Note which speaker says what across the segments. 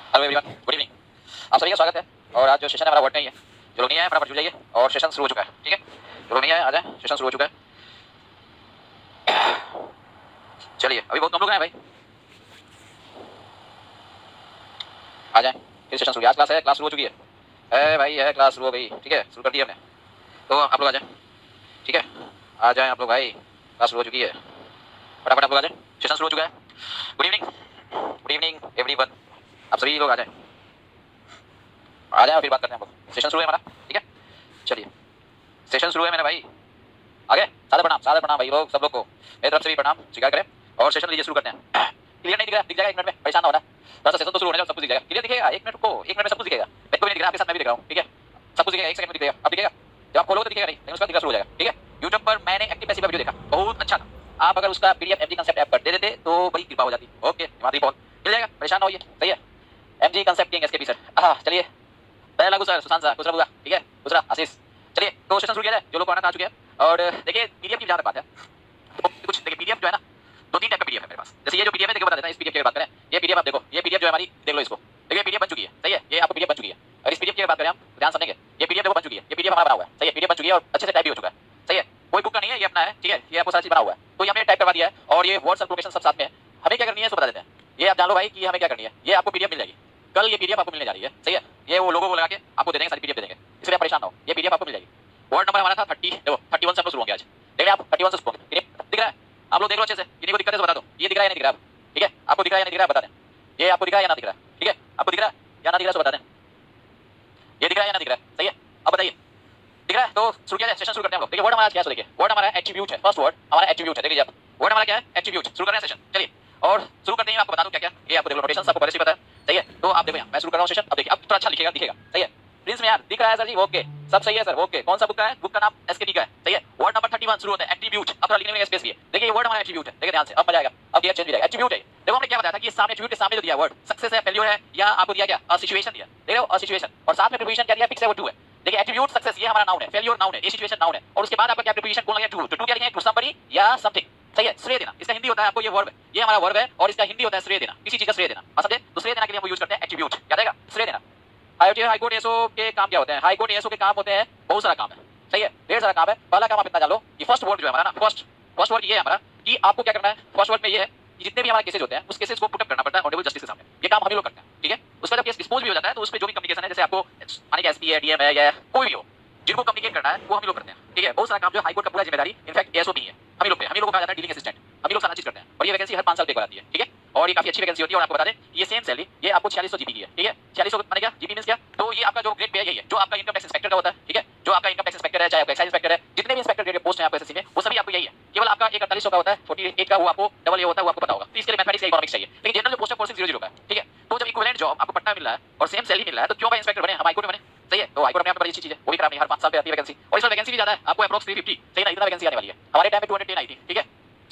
Speaker 1: Hello everyone, good evening. आप सभी का स्वागत है। और आज जो सेशन है हमारा वर्ड नहीं है। जो लोग नहीं आए फटाफट जुड़ जाइए और सेशन शुरू हो चुका है। ठीक है, जो लोग नहीं आए आ जाए, सेशन शुरू हो चुका है। चलिए, अभी बहुत कम लोग हैं भाई, आ जाए फिर सेशन शुरू। आज क्लास है, क्लास शुरू हो चुकी है भाई, है क्लास शुरू हो गई। ठीक है, शुरू कर दी हमने, तो आप लोग आ जाए। ठीक है, आ जाए आप लोग भाई, क्लास शुरू हो चुकी है। फटाफट आप लोग आ जाए, सेशन शुरू हो चुका है। Good evening, good evening everyone. आप सभी लोग आ जाए, आ जाए फिर बात करते हैं हम लोग। सेशन शुरू है हमारा। ठीक है, चलिए सेशन शुरू है मेरे भाई। आगे सादर प्रणाम भाई लोग, सब लोग को मेरी तरफ से भी प्रणाम स्वीकार करें और सेशन लीजिए, शुरू करते हैं। क्लियर नहीं दिख रहा? दिख जाएगा 1 मिनट में, परेशान ना होना। थोड़ा सा सेशन तो शुरू होने दो, सब कुछ दिख जाएगा। क्लियर दिखेगा 1 मिनट को, 1 मिनट में सब कुछ दिखेगा। मेरे को भी नहीं दिख रहा, आपके साथ मैं भी दिख रहा हूँ। ठीक है, सब कुछ दिखेगा, 1 सेकंड में दिखेगा। अब दिखेगा, जब आप खोलोगे तो दिखेगा नहीं, लेकिन उसका दिखना शुरू हो जाएगा। ठीक है, यूट्यूब पर मैंने एक्टिव पैसिव वीडियो देखा, बहुत अच्छा था। आप अगर उसका पीडीएफ एमजी कांसेप्ट ऐप पर दे देते तो बड़ी कृपा हो जाती। ओके, हिमाद्री पॉल मिल जाएगा, परेशान ना होइए। सही है, MG concept king SKP sir. चलिए, दया लागू सर, सुशांत सर, खुश रहुआ। ठीक है, खुश रहा आशीष। चलिए तो सेशन शुरू किया जाए, जो लोग पढ़ना आ चुके हैं। और देखिए पीडीएफ की जहाँ तक बात है, तो कुछ देखिए पीडीएफ जो है ना, 2-3 टाइप का पीडीएफ है मेरे पास। जैसे ये जो पीडीएफ है, देखो बता देता हूं, इस पीडीएफ की बात करें, ये पीडीएफ आप देखो, ये पीडीएफ जो है हमारी, देख लो इसको, देखिए पीडीएफ बन चुकी है। सही है, ये आपको पीडीएफ बन चुकी है। और इस पीडीएफ की बात करें हम, ध्यान समझेंगे, ये पीडीएफ देखो बन चुकी है, ये पीडीएफ हमारा बना हुआ है। सही है, पीडीएफ बन चुकी है और अच्छे से टाइप भी हो चुका है। सही है, कोई बुक का नहीं है, ये अपना है। ठीक है, ये आपको सारी चीज बना हुआ है, तो ये हमने टाइप करवा दिया है और ये वर्ड्स और प्रोटेक्शन सब साथ में है। हमें क्या करनी है, इसको बता देते हैं। ये आप जान लो भाई कि हमें क्या करनी है। ये आपको पीडीएफ मिल जाएगी कल, ये पीडीएफ आपको मिलने जा रही है। सही है, ये वो लोगों को लगा के आपको दे देंगे, सारी पीडीएफ दे देंगे, इसलिए आप परेशान ना हो, ये पीडीएफ आपको मिल जाएगी। वर्ड नंबर हमारा था 30, देखो 31 से हम लोग शुरू होंगे आज। देख रहे हैं आप, 31 से शुरू होंगे। दिख रहा है? आप लोग देख लो अच्छे से, किसी को दिक्कत है तो बता दो, ये दिख रहा है या नहीं दिख रहा है? ठीक है, आपको दिख रहा है या नहीं दिख रहा है बता दें। ये आपको दिख रहा है या ना दिख रहा है? ठीक है, आपको दिख रहा है या ना दिख रहा है तो बता दें। ये दिख रहा है या ना दिख रहा है? सही है, अब बताइए दिख रहा है तो शुरू किया जाए, सेशन शुरू करते हैं हम लोग। देखिए वर्ड हमारा क्या है, देखिए वर्ड हमारा एट्रीब्यूट है। फर्स्ट वर्ड हमारा एट्रीब्यूट है। देखिए आप, वर्ड हमारा क्या है, एट्रीब्यूट। शुरू कर रहे हैं सेशन, चलिए। और शुरू करते ही मैं आपको बता दूं क्या क्या, ये आपको देख लो, नोटेशन आपको पहले से पता है। सही है, तो आप देखो यहाँ मैं शुरू कर रहा हूँ सेशन। अब देखिए, अब थोड़ा अच्छा लिखेगा, दिखेगा। सही है, प्रिंस में यार दिख रहा है सर जी, ओके सब सही है सर। ओके, कौन सा बुक का है? बुक का नाम एसकेपी का है। सही है, वर्ड नंबर 31 शुरू होता है, एट्रीब्यूट। अब थोड़ा लिखने में स्पेस भी है। देखिए ये वर्ड हमारा एट्रीब्यूट है, देखिए ध्यान से, अब मजा आएगा। अब ये चेंज हो जाएगा, एट्रीब्यूट है। देखो हमने क्या बताया था कि सामने एट्रीब्यूट के सामने जो दिया वर्ड सक्सेस है, फेल्योर है, या आपको दिया क्या, सिचुएशन दिया। देख रहे हो, सिचुएशन, और साथ में प्रीपोजिशन क्या दिया, फिक्स है वो टू है। देखिए एट्रीब्यूट सक्सेस ये हमारा नाउन है, फेल्योर नाउन है, ये सिचुएशन नाउन है, और उसके बाद आपका क्या प्रीपोजिशन कौन लगे, टू। तो टू क्या लिखेंगे, टू समबडी या समथिंग। सही है, श्रेय देना, इसका हिंदी होता है आपको, ये वर्ब है, ये हमारा वर्ब है, और इसका हिंदी होता है श्रेय देना, किसी चीज का श्रेय देना। समझे? तो श्रेय देना के लिए हम यूज करते हैं एट्रीब्यूट। याद आएगा, श्रेय देना। आईओटी हाई कोर्ट एसओ के काम क्या होते हैं? हाई कोर्ट एसओ के काम होते हैं, बहुत सारा काम है। सही है, ढेर सारा काम है। पहला काम आप इतना जान लो कि फर्स्ट वर्ड जो है हमारा ना, फर्स्ट वर्ड ये है हमारा कि आपको क्या करना है। फर्स्ट वर्ड में ये है कि जितने भी हमारे केसेस होते हैं, उस केसेस को पुट अप करना पड़ता है ऑनरेबल जस्टिस के सामने। ये काम हम ही लोग करते हैं। ठीक है, उसका जब केस डिस्पोज भी हो जाता है, तो उस पे जो भी कम्युनिकेशन है, जैसे आपको माने कि एसपी है, डीएम है, या कोई भी हो, जिनको कम्युनिकेट करना है वो हम ही लोग करते हैं। ठीक है, बहुत सारा काम जो हाई कोर्ट का पूरा जिम्मेदारी इनफैक्ट एसओ भी है, हम ही लोग पे, हम ही लोग को कहा जाता है डीलिंग असिस्टेंट। हम ही लोग सारा चीज करते हैं, और ये वैकेंसी हर 5 साल पे कराती है। ठीक है, और ये काफी अच्छी वैकेंसी होती है। और आपको बता दें ये सेम सैलरी ये आपको 4600 जीपी की है। ठीक है, 4600 माने क्या, जीपी मींस क्या, तो ये आपका जो ग्रेड पे है यही है जो आपका इनकम टैक्स इंस्पेक्टर का होता है। ठीक है, जो आपका इनकम टैक्स इंस्पेक्टर है, चाहे आपका एक्साइज इंस्पेक्टर है, जितने भी इंस्पेक्टर ग्रेड के पोस्ट हैं आपको एसएससी में, वो सभी आपको यही है। केवल आपका एक 4800 का होता है, 48 का वो आपको डबल ए होता है, वो आपको पता होगा। तो इसके लिए मैथमेटिक्स या इकोनॉमिक्स चाहिए। लेकिन जनरल जो पोस्ट है 4600 का है। ठीक है, तो जब इक्विवेलेंट जॉब आपको पटना मिल रहा है और सेम सैलरी मिल रहा है, तो क्यों भाई इंस्पेक्टर बने, हम हाई कोर्ट में बने। सही है, तो हाई कोर्ट अपने आप में बड़ी अच्छी चीज है, वो भी खराब नहीं, हर 5 साल पे आती है वैकेंसी, और इस बार वैकेंसी भी ज्यादा है, आपको अप्रॉक्स 350। सही ना, इतना वैकेंसी आने वाली है। हमारे टाइम में 210 आई थी। ठीक है,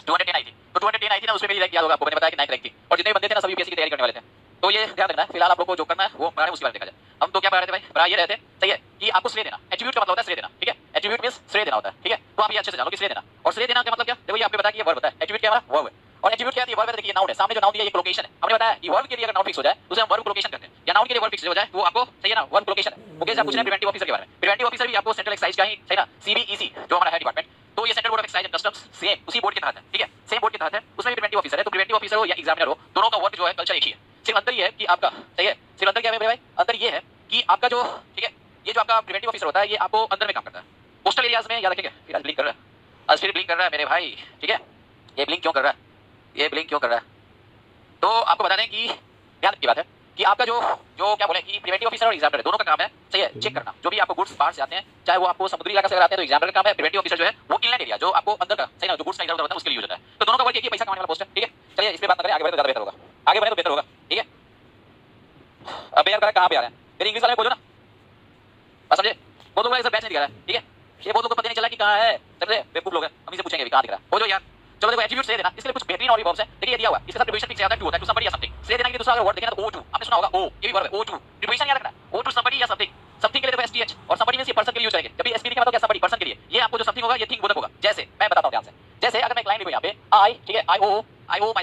Speaker 1: 210 आई थी, तो 210 आई थी ना, उसमें मेरी रैंक याद होगा आपको, मैंने बताया कि 9 रैंक थी, और जितने बंदे थे ना सभी यूपीएससी की तैयारी करने वाले थे। तो ये ध्यान रखना है, फिलहाल आप लोग को जो करना है वो पढ़ा है, उसके बारे में देखा जाए। हम तो क्या पढ़ा रहे थे भाई, पढ़ा ये रहते हैं। सही है, कि आपको श्रेय देना, एट्रीब्यूट का मतलब होता है श्रेय देना। ठीक है, एट्रीब्यूट मींस श्रेय देना होता है। ठीक है, तो आप ये अच्छे से जानो कि श्रेय देना और श्रेय देना का मतलब क्या। देखो ये आपको बताया कि ये वर्ब होता है, एट्रीब्यूट क्या हमारा वर्ब है, और एट्रीब्यूट क्या है, ये वर्ब है। देखिए नाउन है, सामने जो नाउन दिया ये लोकेशन है। हमने बताया कि वर्ब के लिए अगर नाउन फिक्स हो जाए तो उसे हम वर्ब लोकेशन करते हैं, या नाउन के लिए वर्ब फिक्स हो जाए वो आपको, सही है ना, वर्ब लोकेशन है। ओके, आप पूछ रहे हैं प्रिवेंटिव ऑफिसर के बारे में, प्रिवेंटिव ऑफिसर भी आपको सेंट्रल एक्साइज का ही, सही ना, सीबीईसी जो हमारा है डिपार्टमेंट, तो ये central board of excise and customs same उसी बोर्ड के तहत है। ठीक है, सेम बोर्ड के तहत है, उसमें भी प्रिवेंटिव ऑफिसर है। तो प्रिवेंटिव ऑफिसर हो या एग्जामिनर हो, दोनों का वर्क जो है कल्चर एक ही है। सिर्फ अंतर ये है कि आपका, सही है, सिर्फ अंतर क्या है मेरे भाई, अंतर ये है कि आपका जो, ठीक है, ये जो आपका प्रिवेंटिव ऑफिसर होता है ये आपको अंदर में काम करता है, कोस्टल एरियाज में। याद रखेंगे, फिर आज ब्लिंक कर रहा है, आज फिर ब्लिंक कर रहा है मेरे भाई। ठीक है, ये ब्लिंक क्यों कर रहा है, ये ब्लिंक क्यों कर रहा है, तो आपको बता दें कि ध्यान की बात है कि आपका जो जो क्या बोले कि प्रिवेंटिव ऑफिसर और एग्जामिनर दोनों का काम है, सही है, चेक करना जो भी आपको गुड्स बाहर से आते हैं, चाहे वो आपको समुद्री इलाका से अगर आते हैं तो एग्जामिनर का काम है। प्रिवेंटिव ऑफिसर जो है वो इनलैंड एरिया जो आपको अंदर का, सही ना, जो गुड्स का इधर उधर होता है उसके लिए यूज होता है। तो दोनों का वर्क एक ही, पैसा कमाने वाला पोस्ट है। ठीक है, चलिए इस पे बात ना करें, आगे बढ़े तो ज्यादा बेहतर होगा, आगे बढ़े तो बेहतर होगा। ठीक है, अब यार कहां पे आ रहे हैं, मेरी इंग्लिश वाले में बोलो ना, बस समझे, वो लोग ऐसा बैच नहीं दिखा रहा है। ठीक है, ये बहुत लोगों को पता नहीं चला कि कहां है, समझे, बेवकूफ लोग हैं, हम इसे पूछेंगे कहां दिख रहा है, हो जो यार। चलो देखो एट्रीब्यूट से देना, इसके लिए कुछ बेहतरीन और भी वर्ब्स हैं। देखिए ये दिया हुआ, इसके साथ प्रीपोजिशन फिक्स आता है, टू होता है, टू समबडी या समथिंग। से देना के लिए दूसरा अगर वर्ड देखें ना तो ओ टू, आपने सुना होगा, ओ ये भी वर्ब है, ओ टू। प्रीपोजिशन याद रखना, ओ टू समबडी या समथिंग। समथिंग के लिए देखो एसटीएच, और समबडी मींस ये पर्सन के लिए यूज करेंगे। जब भी एसपी का मतलब क्या, समबडी पर्सन के लिए, ये आपको जो समथिंग होगा ये थिंग बोधक होगा। जैसे मैं बताता हूं ध्यान से, जैसे अगर मैं एक लाइन लिखूं यहां पे, आई, ठीक है, आई ओ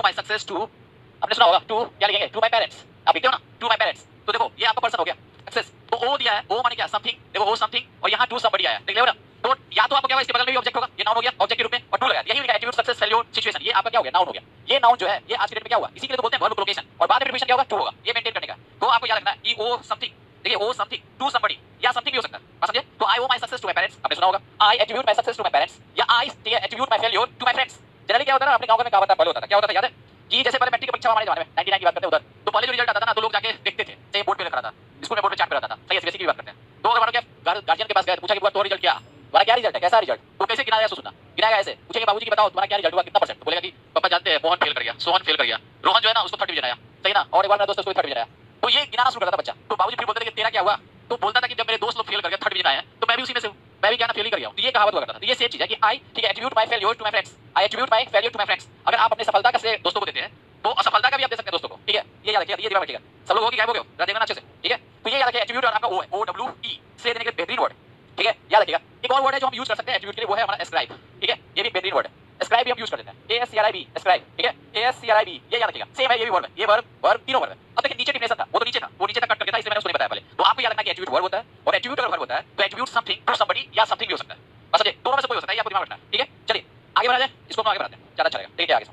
Speaker 1: माय सक्सेस टू, आपने सुना होगा टू क्या लिखेंगे, टू माय पेरेंट्स। आप लिखते हो ना टू माय पेरेंट्स, तो देखो ये आपका पर्सन हो गया सक्सेस। तो ओ दिया है, ओ माने क्या समथिंग, देखो ओ समथिंग और यहाँ टू समबडी आया, देख लो ना। तो या तो आपको क्या होगा, इसके बगल में भी ऑब्जेक्ट होगा, ये नाउन हो गया ऑब्जेक्ट के रूप में, और टू लगा, यही लिखा एट्रीब्यूट सक्सेस फेल्योर सिचुएशन, ये आपका क्या हो गया नाउन हो गया। ये नाउन जो है ये आज के डेट में क्या हुआ, इसी के लिए तो बोलते हैं वर्ब लोकेशन, और बाद में प्रीपोजिशन क्या होगा टू होगा, ये मेंटेन करने का। तो आपको याद रखना है कि ओ समथिंग, देखिए ओ समथिंग टू समबडी या समथिंग भी हो सकता है, बात समझे। तो I owe my success to my parents, आपने सुना होगा, I attribute my success to my parents, या I attribute my failure to my friends. Generally क्या होता है ना, अपने गांव में कहावत पहले होता था, क्या होता था याद है कि जैसे पहले मैट्रिक की परीक्षा हमारे जमाने में 99 की बात करते हैं उधर, तो पहले जो रिजल्ट आता था ना, तो लोग जाके देखते थे, चाहे बोर्ड पे लिखा था, स्कूल में बोर्ड पे चार्ट पे रहता था, सही है, सीबीएसई की बात करते हैं। तो अगर मानो क्या गार्जियन के पास गए, पूछा कि तो रिजल्ट क्या, तुम्हारा क्या रिजल्ट है, कैसा रिजल्ट, तो कैसे गिनाया सुनना, गिनाया ऐसे, पूछेंगे बाबूजी की बताओ तुम्हारा क्या रिजल्ट हुआ, कितना परसेंट, तो बोलेगा कि पापा जानते हैं मोहन फेल कर गया, सोहन फेल कर गया, रोहन जो है ना उसको थर्ड डिवीजन आया, सही ना, और एक बार मेरा दोस्त उसको थर्ड डिवीजन आया। तो ये गिनाना शुरू करता था बच्चा, तो बाबूजी फिर बोलते थे कि तेरा क्या हुआ, तो बोलता था कि जब मेरे दोस्त लोग फेल कर गए थर्ड डिवीजन आए तो मैं भी उसी में से हूं, मैं भी क्या ना फेल ही कर गया हूं। तो ये कहावत हुआ करता था। तो ये सेम चीज है कि आई, ठीक है, attribute my failure to my friends, I attribute my failure to my friends. अगर आप अपने सफलता का श्रेय दोस्तों को देते हैं तो असफलता का भी आप दे सकते हैं दोस्तों को, ठीक है, ये याद रखिए, ये दिमाग में ठीक है, सब लोग हो कि गायब हो गए, जरा देखना अच्छे से, ठीक है। तो ये याद रखिए एट्रीब्यूट और आपका ओ है, ओ डब्ल्यू ई, श्रेय देने के लिए बेहतरीन वर्ड, ठीक है, याद रखिएगा। एक और वर्ड है जो हम यूज कर सकते हैं एट्रीब्यूट के लिए, वो है हमारा एस्क्राइब, ठीक है, ये भी बेहतरीन वर्ड है, एस्क्राइब भी हम यूज कर देते हैं, ASCRIB एस्क्राइब, ठीक है, ASCRIB, ये याद रखिएगा, सेम है, ये भी वर्ब है, ये वर्ब तीनों वर्ब है। अब देखिए नीचे डिफिनेशन था, वो तो नीचे था, वो नीचे तक कट करके था, इसलिए मैंने उसको नहीं बताया पहले। तो आपको याद रखना कि एट्रीब्यूट वर्ब होता है, और एट्रीब्यूट अगर वर्ब होता है तो एट्रीब्यूट समथिंग टू समबडी या समथिंग भी हो सकता है, बस समझे, दोनों में से कोई हो सकता है, ये आपको दिमाग में रखना है, ठीक है। चलिए आगे बढ़ा जाए, इसको हम आगे बढ़ाते हैं, ज्यादा अच्छा रहेगा, ठीक है। आगे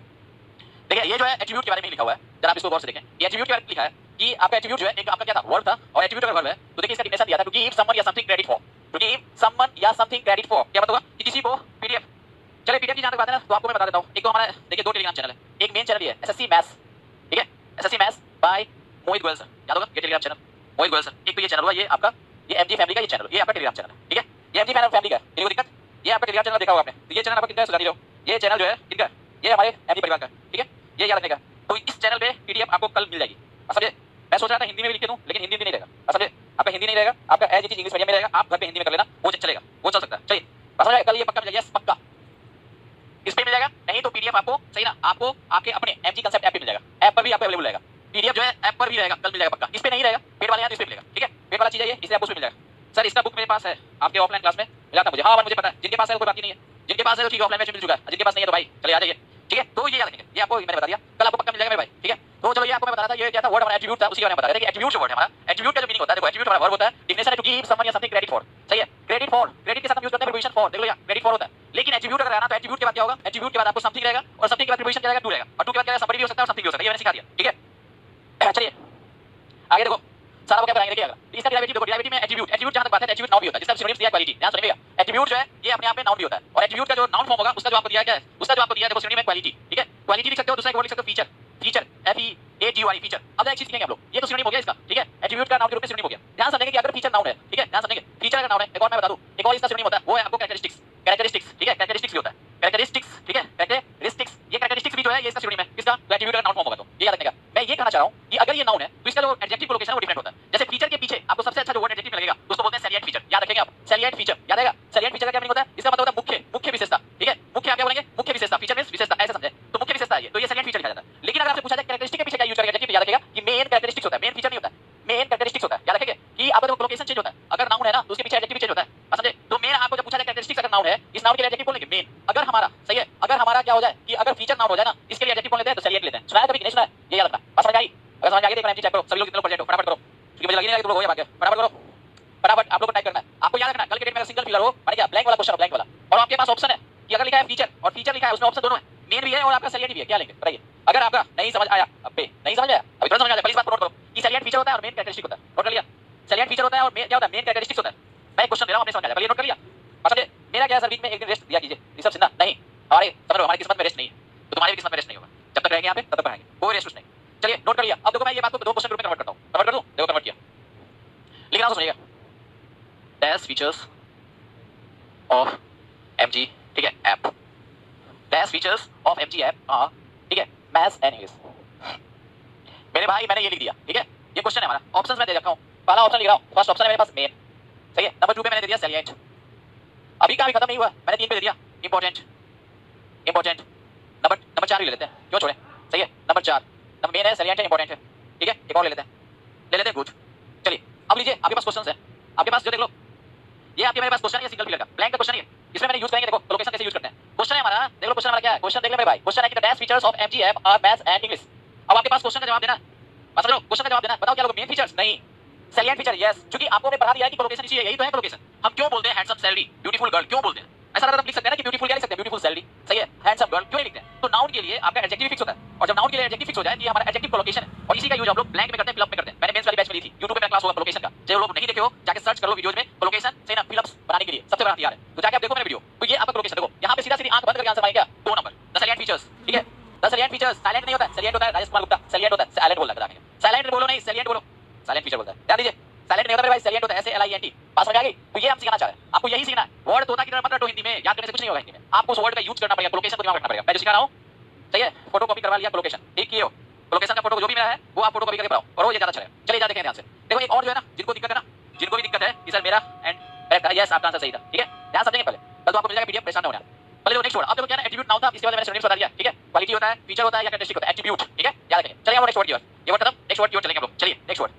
Speaker 1: देखिए ये जो है एट्रीब्यूट के बारे में लिखा हुआ है, जरा आप इसको गौर से देखें। ये एट्रीब्यूट के बारे में लिखा है कि आपका एट्रीब्यूट जो है एक आपका क्या था, वर्ब था, और एट्रीब्यूट अगर वर्ब है तो देखिए इसका डिफिनेशन दिया था, टू गिव समवन या something credit for, to give someone या समथिंग क्रेडिट फॉर, क्या मतलब होगा कि किसी को पीडीएफ, चलिए पीडीएफ की जहां तक बात है ना, तो आपको मैं बता देता हूं। एक तो हमारा देखिए दो टेलीग्राम चैनल है, एक मेन चैनल है एसएससी मैथ्स, ठीक है, SSC maths by Mohit Goyal sir, याद होगा ये टेलीग्राम चैनल मोहित गोयल सर। एक तो ये चैनल हुआ, ये आपका ये एमजी फैमिली का ये चैनल, ये आपका टेलीग्राम चैनल है, ठीक है, ये एमजी फैमिली का, कोई दिक्कत, ये आपका टेलीग्राम चैनल देखा होगा आपने, तो ये चैनल आपका कितना है सुधार लो, ये चैनल जो है किनका, ये हमारे एमजी परिवार का, ठीक है, ये याद रखने का। तो इस चैनल पे पीडीएफ आपको कल मिल जाएगी, समझे। मैं सोच रहा था हिंदी में भी लिख के दूं, लेकिन हिंदी भी नहीं रहेगा, समझे, आपका हिंदी नहीं रहेगा, आपका as it is English medium में रहेगा, आप घर पे हिंदी में कर लेना, वो चलेगा, वो चल सकता है। चलिए समझ आया, कल ये पक्का मिल जाएगा, पक्का इस पे मिल जाएगा, नहीं तो पीडीएफ आपको सही ना, आपको आपके अपने एमजी कांसेप्ट ऐप पे मिल जाएगा, ऐप पर भी आपको अवेलेबल रहेगा, पीडीएफ जो है ऐप पर भी रहेगा, कल मिल जाएगा पक्का। इस पे नहीं रहेगा, पेड वाले हैं तो इस पे मिलेगा, ठीक है, पेड वाला चीज है ये, इसलिए आपको उसमें मिल जाएगा। सर इसका बुक मेरे पास है, आपके ऑफलाइन क्लास में मिला था मुझे, हाँ मुझे पता है, जिनके पास है कोई बात नहीं है, जिनके पास है तो ठीक है, ऑफलाइन में मिल चुका है, जिनके पास नहीं है तो भाई चले आ जाइए, ठीक है। तो ये याद रखेंगे, ये आपको मैंने बता दिया, कल आपको पक्का मिल जाएगा मेरे भाई, ठीक है। तो चलो ये आपको मैं बता रहा था, ये क्या था वर्ड हमारा एट्रीब्यूट था, उसी के बारे में बता रहा था कि एट्रीब्यूट जो वर्ड है हमारा, एट्रीब्यूट का जो मीनिंग होता है, देखो एट्रीब्यूट हमारा वर्ब होता है, डिफिनेशन है टू गिव समवन या समथिंग क्रेडिट फॉर, सही है, क्रेडिट फॉर, क्रेडिट के साथ हम यूज करते हैं प्रीपोजिशन फॉर, देख लो यार क्रेडिट फॉर होता है, लेकिन एट्रीब्यूट अगर आना तो एट्रीब्यूट के बाद क्या होगा, एट्रीब्यूट के बाद आपको समथिंग रहेगा, और समथिंग के बाद प्रीपोजिशन क्या रहेगा, टू रहेगा, और टू के बाद क्या रहेगा, समबडी भी हो सकता है और समथिंग भी हो सकता है, ये मैंने सिखा दिया, ठीक है। चलिए आगे देखो सारा क्या बनाएंगे, देखिए अगर इसका डेरिवेटिव देखो, डेरिवेटिव में एट्रीब्यूट, एट्रीब्यूट जहां तक बात है एट्रीब्यूट नाउन भी होता है, जिसका सिनोनिम्स दिया क्वालिटी, ध्यान सुनिएगा, एट्रीब्यूट जो है ये अपने आप में नाउन भी होता है, और एट्रीब्यूट का जो नाउन फॉर्म होगा उसका जो आपको दिया क्या है, उसका जो आपको दिया है देखो सिनोनिम में क्वालिटी, ठीक है, क्वालिटी लिख सकते हो, दूसरा एक वर्ड लिख सकते हो फीचर, फीचर FEATURE फीचर। अब एक चीज सीखेंगे हम लोग, ये तो सिनोनिम हो गया इसका, ठीक है, एट्रीब्यूट का नाउन के रूप में सिनोनिम हो गया। ध्यान समझेंगे कि अगर फीचर नाउन है, ठीक है, ध्यान समझेंगे फीचर अगर नाउन है, एक और मैं बता दूं, एक और इसका सिनोनिम होता है, वो है आपको कैरेक्टरिस्टिक्स, कैरेक्टरिस्टिक्स, ठीक है, कैरेक्टरिस्टिक्स भी होता है, कैरेक्टरिस्टिक्स, ठीक है, कैरेक्टरिस्टिक्स, ये कैरेक्टरिस्टिक्स भी जो है ये इसका सिनोनिम है, किसका, तो एट्रीब्यूट का नाउन फॉर्म होगा, तो ये याद रखने का। मैं ये कहना चाह रहा हूं कि अगर ये नाउन है तो इसका जो एडजेक्टिव कोलोकेशन है वो डिफरेंट होता है। जैसे फीचर के पीछे आपको सबसे अच्छा जो वर्ड एडजेक्टिव लगेगा उसको बोलते हैं सैलिएंट फीचर, याद रखेंगे आप, सैलिएंट फीचर याद आएगा। सैलिएंट फीचर का क्या मीनिंग होता है, इसका मतलब होता है मुख्य, मुख्य विशेषता, ठीक है, मुख्य आप क्या बोलेंगे, मुख्य विशेषता, फीचर मींस विशेषता, ऐसे समझे, तो मुख्य विशेषता है ये, तो ये सैलिएंट फीचर लिखा जाता है। लेकिन अगर आपसे पूछा जाए कैरेक्टरिस्टिक के पीछे क्या यूज करेंगे एडजेक्टिव, याद रखेगा कि मेन कैरेक्टरिस्टिक्स होता है, मेन फीचर नहीं होता है, मेन कैरेक्टरिस्टिक्स होता है, याद रखेंगे कि आपका जो कोलोकेशन चेंज होता है, अगर नाउन है ना तो उसके पीछे एडजेक्टिव चेंज होता है, समझे। तो मेन आपको जब पूछा जाए कैरेक्टरिस्टिक्स अगर नाउन है, इस नाउन के लिए एडजेक्टिव बोलेंगे मेन, अगर हमारा सही है, अगर हमारा क्या हो जाए कि अगर फीचर नाउन हो जाए ना, इसके लिए एडजेक्टिव बोल लेते हैं तो सैलिएंट लेते हैं। सुना है कभी नहीं सुना है, ये याद रखना, बस समझ आई, अगर समझ आ गई तो एमजी चेक करो, सभी लोग कितने पढ़ जाओ, फटाफट करो, क्योंकि मुझे लगी नहीं कि तुम लोग हो या बाकी, फटाफट करो, फटाफट आप लोग को टाइप करना है। आपको याद रखना कल के डेट में सिंगल फिलर हो, माने क्या ब्लैंक वाला क्वेश्चन, ब्लैंक वाला, और आपके पास ऑप्शन है कि अगर लिखा है फीचर और फीचर लिखा है उसमें ऑप्शन दोनों है, मेन भी है और आपका सैलिएंट भी है, क्या लेंगे बताइए। अगर आपका नहीं समझ आया, अबे नहीं समझ आया, अभी थोड़ा समझ आ जाए, प्लीज बात को नोट करो कि सैलिएंट फीचर होता है और मेन कैरेक्टरिस्टिक होता है, नोट कर लिया, सैलिएंट फीचर होता है और क्या होता है, मेन कैरेक्टरिस्टिक्स होता है। मैं एक क्वेश्चन दे रहा हूं, आपने समझ आ जाए, नोट कर लिया, समझे। मेरा क्या है सर, बीच में एक दिन रेस्ट दिया कीजिए, ऋषभ सिन्हा, नहीं हमारे समझ लो, हमारी किस्मत में रेस्ट नहीं है, तो तुम्हारी भी किस्मत में रेस्ट नहीं होगा, जब तक रहेंगे यहाँ पे तब तक पढ़ाएंगे, कोई रेस्ट नहीं। चलिए नोट कर लिया। अब देखो मैं ये बात को दो क्वेश्चन ग्रुप में कन्वर्ट करता हूं, कन्वर्ट कर दूं, देखो कन्वर्ट किया, लिखना तो सुनिएगा, डैश फीचर्स ऑफ एमजी, ठीक है, app, dash features of MG app, हां ठीक है, मैथ्स एंड इंग्लिश। मेरे भाई मैंने ये लिख दिया, ठीक है, ये क्वेश्चन है हमारा, ऑप्शंस मैं दे रखा हूं, पहला ऑप्शन लिख रहा हूं, फर्स्ट ऑप्शन है मेरे पास मेन, सही है, नंबर 2 पे मैंने दे दिया सैलिएंट, अभी का भी खत्म नहीं हुआ, मैंने 3 पे दे दिया इंपॉर्टेंट, इंपॉर्टेंट, नंबर 4 भी ले लेते हैं, क्यों छोड़े, सही है, नंबर 4 नंबर मेन है, सैलिएंट है, इंपॉर्टेंट है, ठीक है, एक और ले लेते हैं गुड। चलिए अब लीजिए, आपके पास क्वेश्चंस है, आपके पास जो देख लो, ये आपके मेरे पास क्वेश्चन है, सिंगल फिलर का ब्लैंक का क्वेश्चन है, इसमें मैंने यूज करेंगे, देखो लोकेशन कैसे यूज करते हैं, क्वेश्चन है हमारा, देख लो क्वेश्चन हमारा क्या है, क्वेश्चन देख ले मेरे भाई, क्वेश्चन है कि the dash features of MG app are maths and English. अब आपके पास क्वेश्चन का जवाब देना है, बात समझ लो, क्वेश्चन का जवाब देना। बताओ क्या लोग, मेन फीचर्स नहीं, सैलिएंट फीचर। यस, क्योंकि आपको हमने पढ़ा दिया है कि कोलोकेशन चाहिए, यही तो है कोलोकेशन। हम क्यों बोलते हैं हैंडसम सैलरी, ब्यूटीफुल गर्ल क्यों बोलते हैं? ऐसा अगर हम लिख सकते हैं ना कि ब्यूटीफुल, क्या लिख सकते हैं, ब्यूटीफुल सैलरी, सही है, हैंडसम गर्ल क्यों नहीं लिखते हैं? तो नाउन के लिए आपका एडजेक्टिव फिक्स होता है, और जब नाउन के लिए एडजेक्टिव फिक्स हो जाए, ये हमारा एडजेक्टिव कोलोकेशन है, और इसी का यूज हम लोग ब्लैंक में करते हैं, फिल अप में करते हैं। मैंने मेंस वाली बैच में ली थी, YouTube पे मेरा क्लास हुआ कोलोकेशन का, जो लोग नहीं देखे हो जाके सर्च कर लो वीडियोस में, कोलोकेशन सही ना, फिल अप्स बनाने के लिए सबसे बड़ा हथियार है। तो जाके आप देखो मेरा वीडियो, तो ये आपका कोलोकेशन देखो, यहां पे सीधा सीधी आंख बंद करके आंसर मारेंगे, 2 नंबर, द सैलिएंट फीचर्स, ठीक है। द सैलिएंट फीचर्स, साइलेंट नहीं होता है, सैलिएंट होता है, राजेश कुमार गुप्ता सैलिएंट होता है, साइलेंट बोल रहा है, साइलेंट बोलो नहीं, सैलिएंट बोलो, साइलेंट फीचर बोलता है, ध्यान दीजिए, साइलेंट नहीं होता मेरे भाई, सैलिएंट होता है, SALIENT। बात समझ आ गई? तो ये हम सिखाना चाह रहे हैं, आपको यही सीखना है। वर्ड तोता की तरह मत रटो हिंदी में, याद करने से कुछ नहीं होगा हिंदी में, आपको उस वर्ड का यूज करना पड़ेगा, कोलोकेशन को दिमाग रखना पड़ेगा। मैं जो सिखा रहा हूं, सही है, फोटो कॉपी करवा लिया कोलोकेशन, ठीक किए हो, कोलोकेशन का फोटो जो भी मेरा है वो आप फोटो कॉपी करके बनाओ, और वो ये ज्यादा अच्छा है। चलिए जाते हैं ध्यान से, देखो एक और जो है ना, जिनको दिक्कत है ना, जिनको भी दिक्कत है कि सर मेरा एंड करेक्ट है, यस आपका आंसर सही था, ठीक है, ध्यान समझेंगे पहले, कल तो आपको मिल जाएगा PDF, परेशान ना होना। पहले तो नेक्स्ट वर्ड, अब देखो क्या है, एट्रीब्यूट नाउन था, इसके बाद मैंने सिनोनिम्स बता दिया, ठीक है, क्वालिटी होता है, फीचर होता है या कैरेक्टरिस्टिक होता है, एट्रीब्यूट, ठीक है, याद रखेंगे। चलिए हम नेक्स्ट वर्ड की ओर, ये वर्ड खत्म, नेक्स्ट वर्ड की ओर चलेंगे हम लोग। चलिए नेक्स्ट वर्ड,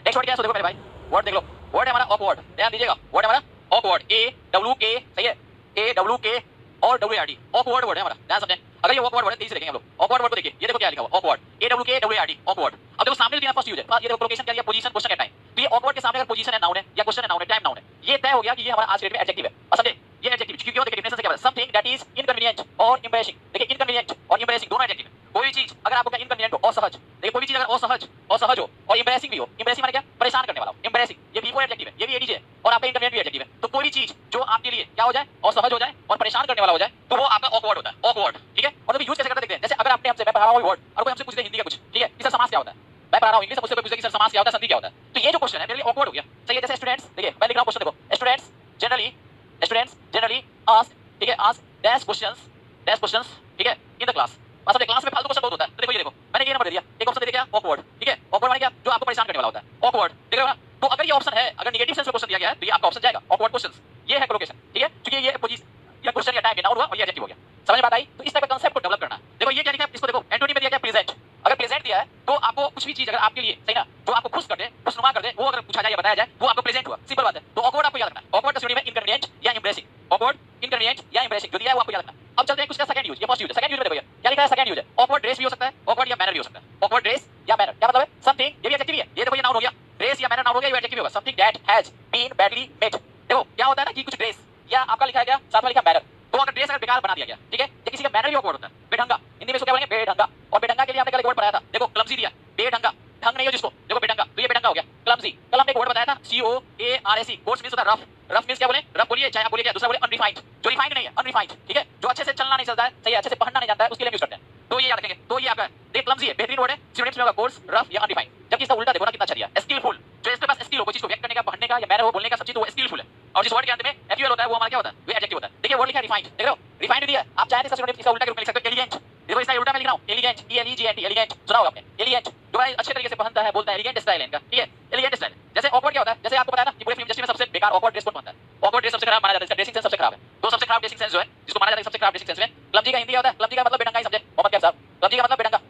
Speaker 1: नेक्स्ट वर्ड क्या है, सो देखो मेरे भाई, वर्ड देख लो, वर्ड है हमारा ऑकवर्ड, ध्यान दीजिएगा, वर्ड है हमारा ऑकवर्ड, AWK, सही है, AWK और WARD, ऑकवर्ड वर्ड है हमारा, ध्यान समझें। अगर ये ऑकवर्ड वर्ड है, तेजी से देखेंगे हम लोग, ऑकवर्ड वर्ड को देखिए, ये देखो क्या लिखा हुआ, ऑकवर्ड, AWK WARD, ऑकवर्ड। अब देखो सामने दिया फर्स्ट यूज है, ये देखो कोलोकेशन क्या दिया, पोजीशन, क्वेश्चन या टाइम। तो ये ऑकवर्ड के सामने अगर पोजीशन है, नाउन है, या क्वेश्चन है, नाउन है, टाइम नाउन है, ये तय हो गया कि ये हमारा आज के डेट में एडजेक्टिव है। और समझे ये एडजेक्टिव क्यों, देखिए डेफिनेशन से क्या है, समथिंग दैट इज इनकन्वीनिएंट और एम्बैरेसिंग। देखिए इनकन्वीनिएंट और एम्बैरेसिंग दोनों एडजेक्टिव है। कोई चीज अगर आपको क्या इनकन्वीनिएंट हो, असहज, देखिए कोई भी चीज अगर असहज हो और एम्बैरेसिंग भी हो, एम्बैरेसिंग माने क्या, परेशान करने वाला हो, एम्बैरेसिंग, ये भी एडजेक्टिव है, ये भी एडीजे है, और आपका इनकन्वीनिएंट भी एडजेक्टिव है। तो कोई भी चीज जो आपके लिए क्या हो जाए, असहज हो जाए और परेशान करने वाला हो जाए, तो वो आपका ऑकवर्ड होता है, ऑकवर्ड, ठीक है। और यूज कैसे करते देखते हैं, जैसे अगर आपने हमसे, मैं पढ़ा रहा हूं वर्ड, और कोई हमसे पूछे हिंदी का कुछ, ठीक है, इसका समास क्या होता है, मैं पढ़ा रहा हूं इंग्लिश, मुझसे कोई पूछे कि सर समास क्या होता है, संधि क्या होता है, तो ये जो क्वेश्चन है मेरे लिए ऑकवर्ड हो गया, सही है। जैसे स्टूडेंट्स, देखिए मैं लिख रहा हूं क्वेश्चन, देखो स्टूडेंट्स जनरली आस्क, ठीक है, आस्क डैश क्वेश्चंस, ठीक है, इन द क्लास। मतलब क्लास में फालतू क्वेश्चन बहुत होता है, तो देखो ये देखो मैंने ये नंबर दे दिया, एक ऑप्शन दे दिया क्या, ऑकवर्ड, ठीक है, ऑकवर्ड माने क्या, जो आपको परेशान करने वाला होता है, ऑकवर्ड, देख रहे हो ना। तो अगर ये ऑप्शन है, अगर नेगेटिव सेंस में क्वेश्चन दिया गया है, तो ये आपका ऑप्शन जाएगा ऑकवर्ड क्वेश्चंस, ये है कोलोकेशन, ठीक है, क्योंकि ये पोजीशन या क्वेश्चन या टाइम नाउन हुआ और ये एडजेक्टिव हो गया, समझ में बात आई? तो इस टाइप का कांसेप्ट को डेवलप करना है। देखो ये क्या लिखा है, इसको देखो, एंटोनी में दिया क्या, प्रेजेंट। अगर प्रेजेंट दिया है तो आपको कुछ भी चीज अगर आपके लिए, सही ना, जो आपको खुश कर दे, खुशनुमा कर दे, वो अगर पूछा जाए या बताया जाए, वो आपको प्रेजेंट हुआ, सिंपल बात है। तो ऑकवर्ड आपको याद रखना है, ऑकवर्ड का सिनोनिम है इनकन्वीनिएंट या एम्ब्रेसिंग, ऑकवर्ड, इनकन्वीनिएंट या एम्ब्रेसिंग, जो दिया है वो आपको याद रखना है। अब चलते हैं कुछ का सेकंड यूज, ये फर्स्ट यूज है, सेकंड यूज में देखो ये क्या लिखा है, सेकंड यूज है, ऑकवर्ड ड्रेस भी हो सकता है, ऑकवर्ड या मैनर भी हो सकता है, ऑकवर्ड ड्रेस या मैनर, क्या मतलब है, समथिंग, ये भी एडजेक्टिव है, ये देखो ये नाउन हो गया, ड्रेस या मैनर नाउन हो गया, ये एडजेक्टिव होगा, something that has been badly made. देखो क्या होता है ना कि कुछ ड्रेस या आपका लिखा है क्या, साथ में लिखा मैनर, तो अगर ड्रेस अगर बेकार बना दिया गया, ठीक है, तो किसी का मैनर भी ऑकवर्ड होता है, बेढंगा, हिंदी में इसको क्या बोलेंगे, बेढंगा। और बेढंगा के लिए हमने कल एक वर्ड पढ़ाया था, देखो क्लमजी दिया, बेढंगा, ढंग नहीं हो जिसको, देखो बेढंगा, तो ये बेढंगा हो गया, क्लमजी। कल हमने एक वर्ड बताया था, COARSE, कोर्स मींस होता है रफ, रफ मींस क्या बोले, रफ बोलिए, चाहे आप बोलिए क्या, दूसरा बोले अनरिफाइंड, जो रिफाइंड नहीं है, अनरिफाइंड, ठीक है, जो अच्छे से चलना नहीं चलता है, सही है, अच्छे से पहनना नहीं जानता है, उसके लिए यूज करते हैं। तो ये याद रखेंगे, तो ये आपका देख क्लमजी है, बेहतरीन वर्ड है, सिनोनिम्स में होगा कोर्स, रफ या अनरिफाइंड। जबकि इसका उल्टा देखो ना कितना अच्छा दिया, स्किलफुल, जो इसके पास स्किल हो, कोई चीज को व्यक्त करने का, पढ़ने का या मैनर हो, बोलने का, सब चीज, तो वो स्किलफुल है। और जिस वर्ड के अंत में FUL होता है वो हमारा क्या होता है, वो एडजेक्टिव होता है। देखिए वर्ड लिखा है रिफाइंड, देख रहे हो, रिफाइंड दिया है, आप चाहे इसका सिनोनिम इसका उल्टा रूप में लिख सकते हो, एलिगेंट। देखो इसका उल्टा मैं लिख रहा हूं, एलिगेंट, ELEGENT, एलिगेंट, सुना होगा आपने, एलिगेंट, जो है अच्छे तरीके से पहनता है, बोलता है, एलिगेंट स्टाइल है इनका, ठीक है, एलिगेंट स्टाइल। जैसे ऑकवर्ड क्या होता है, जैसे आपको पता है ना कि पूरे फिल्म इंडस्ट्री में सबसे बेकार ऑकवर्ड ड्रेस कौन पहनता है, ऑकवर्ड ड्रेस सबसे खराब माना जाता है, इसका ड्रेसिंग सेंस सबसे खराब है। तो सबसे खराब ड्रेसिंग सेंस जो है, जिसको माना जाता है सबसे खराब ड्रेसिंग सेंस में, क्लमजी का हिंदी होता है, क्लमजी का मतलब बेढंगा ही समझे, मोहम्मद कैफ साहब, क्लमजी का मतलब बेढंगा,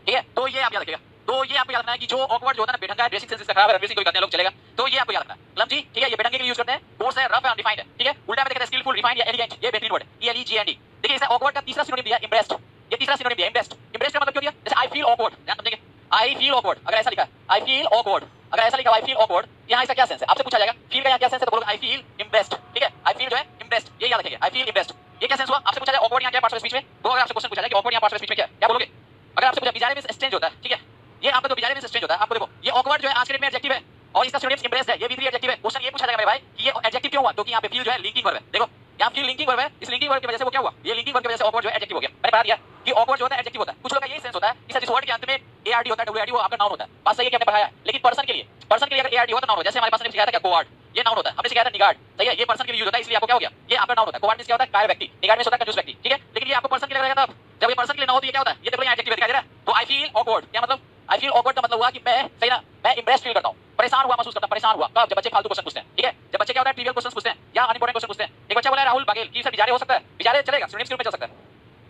Speaker 1: ठीक है। तो ये आप याद रखिएगा, तो ये आपको याद रखना है कि जो ऑकवर्ड जो होता है ना, बेढंगा है, ड्रेसिंग सेंस इसका खराब है, ड्रेसिंग कोई करते हैं लोग चलेगा, तो ये आपको याद रखना है। क्लमजी, ठीक है, ये बेढंगे के लिए यूज करते हैं, कोर्स है, रफ है, अनडिफाइंड है, ठीक है। उल्टा में देखते हैं स्किलफुल, रिफाइंड या एलिगेंट, ये बेहतरीन वर्ड है, ELEGENT। देखिए इसका ऑकवर्ड का तीसरा सिनोनिम दिया इम्प्रेस्ड, ये तीसरा सिनोनिम दिया इम्प्रेस्ड। इम्प्रेस्ड का मतलब क्यों दिया, जैसे आई फील ऑकवर्ड, ध्यान समझेंगे, आई फील ऑकवर्ड, अगर ऐसा लिखा है आई फील ऑकवर्ड, अगर ऐसा लिखा आई फील ऑकवर्ड, यहाँ इसका क्या सेंस है, आपसे पूछा जाएगा फील का यहाँ क्या सेंस है, तो बोलोगे आई फील इम्प्रेस्ड, ठीक है, आई फील जो है इम्प्रेस्ड, ये याद रखिएगा, आई फील इम्प्रेस्ड, ये क्या सेंस हुआ, आपसे पूछा जाए ऑकवर्ड यहाँ क्या पार्ट्स ऑफ स्पीच में, तो अगर आपसे क्वेश्चन पूछा जाए कि ऑकवर्ड यहाँ पार्ट्स ऑफ स्पीच में क्या बोलोगे, अगर आपसे पूछा बिजारे मींस स्ट्रेंज होता है, ठीक है, ये आपका तो बिजारे मींस स्ट्रेंज होता है, आपको देखो ये ऑकवर्ड जो है आज के डेट में एडजेक्टिव है और इसका सिनोनिम्स इम्प्रेस्ड है, ये भी थ्री एडजेक्टिव है। क्वेश्चन ये पूछा जाएगा मेरे भाई कि ये एडजेक्टिव क्यों हुआ, क्योंकि यहाँ पे फील जो है लिंकिंग वर्ब है, देखो यहाँ फील लिंकिंग वर्ब है, इस लिंकिंग वर्ब की वजह से वो क्या हुआ, ये लिंकिंग वर्ब की वजह से ऑकवर्ड जो है एडजेक्टिव हो गया। मैंने बता दिया कि ऑकवर्ड जो होता है एडजेक्टिव होता है, कुछ लोग का यही सेंस होता है कि जिस वर्ड के अंत में ARD होता है, WARD वो आपका नाउन होता है, बात सही है कि हमने पढ़ाया है, लेकिन पर्सन के लिए अगर ARD हो तो नाउन हो, जैसे हमारे पास ने सिखाया था क्या, कोवार्ड, ये नाउन होता है, हमने सिखाया था निगार्ड, सही है, ये पर्सन के लिए यूज होता है, इसलिए आपको क्या हो गया, ये आपका नाउन होता है। कोवार्ड मींस क्या होता है, कायर व्यक्ति, निगार्ड मींस होता है कंजूस व्यक्ति, ठीक है, लेकिन ये आपको पर्सन के लिए रहेगा तब जब ये पर्सन के लिए ना हो तो ये क्या होता है, ये देखो यहाँ एडजेक्टिव दिखाई दे रहा है। तो आई फील ऑकवर्ड क्या मतलब, आई फील ऑकवर्ड का मतलब हुआ कि मैं, सही ना, मैं इम्प्रेस्ड फील करता हूं, परेशान हुआ महसूस करता हूं, परेशान हुआ कब, जब बच्चे फालतू क्वेश्चन पूछते हैं, ठीक है, जब बच्चे क्या होता है ट्रिवियल क्वेश्चन पूछते हैं या अनइम्पोर्टेंट क्वेश्चन पूछते हैं। एक बच्चा बोला राहुल बागेल कि सर बिजारे हो सकता है, बिजारे चलेगा, सिनोनिम्स के रूप में चल सकता है,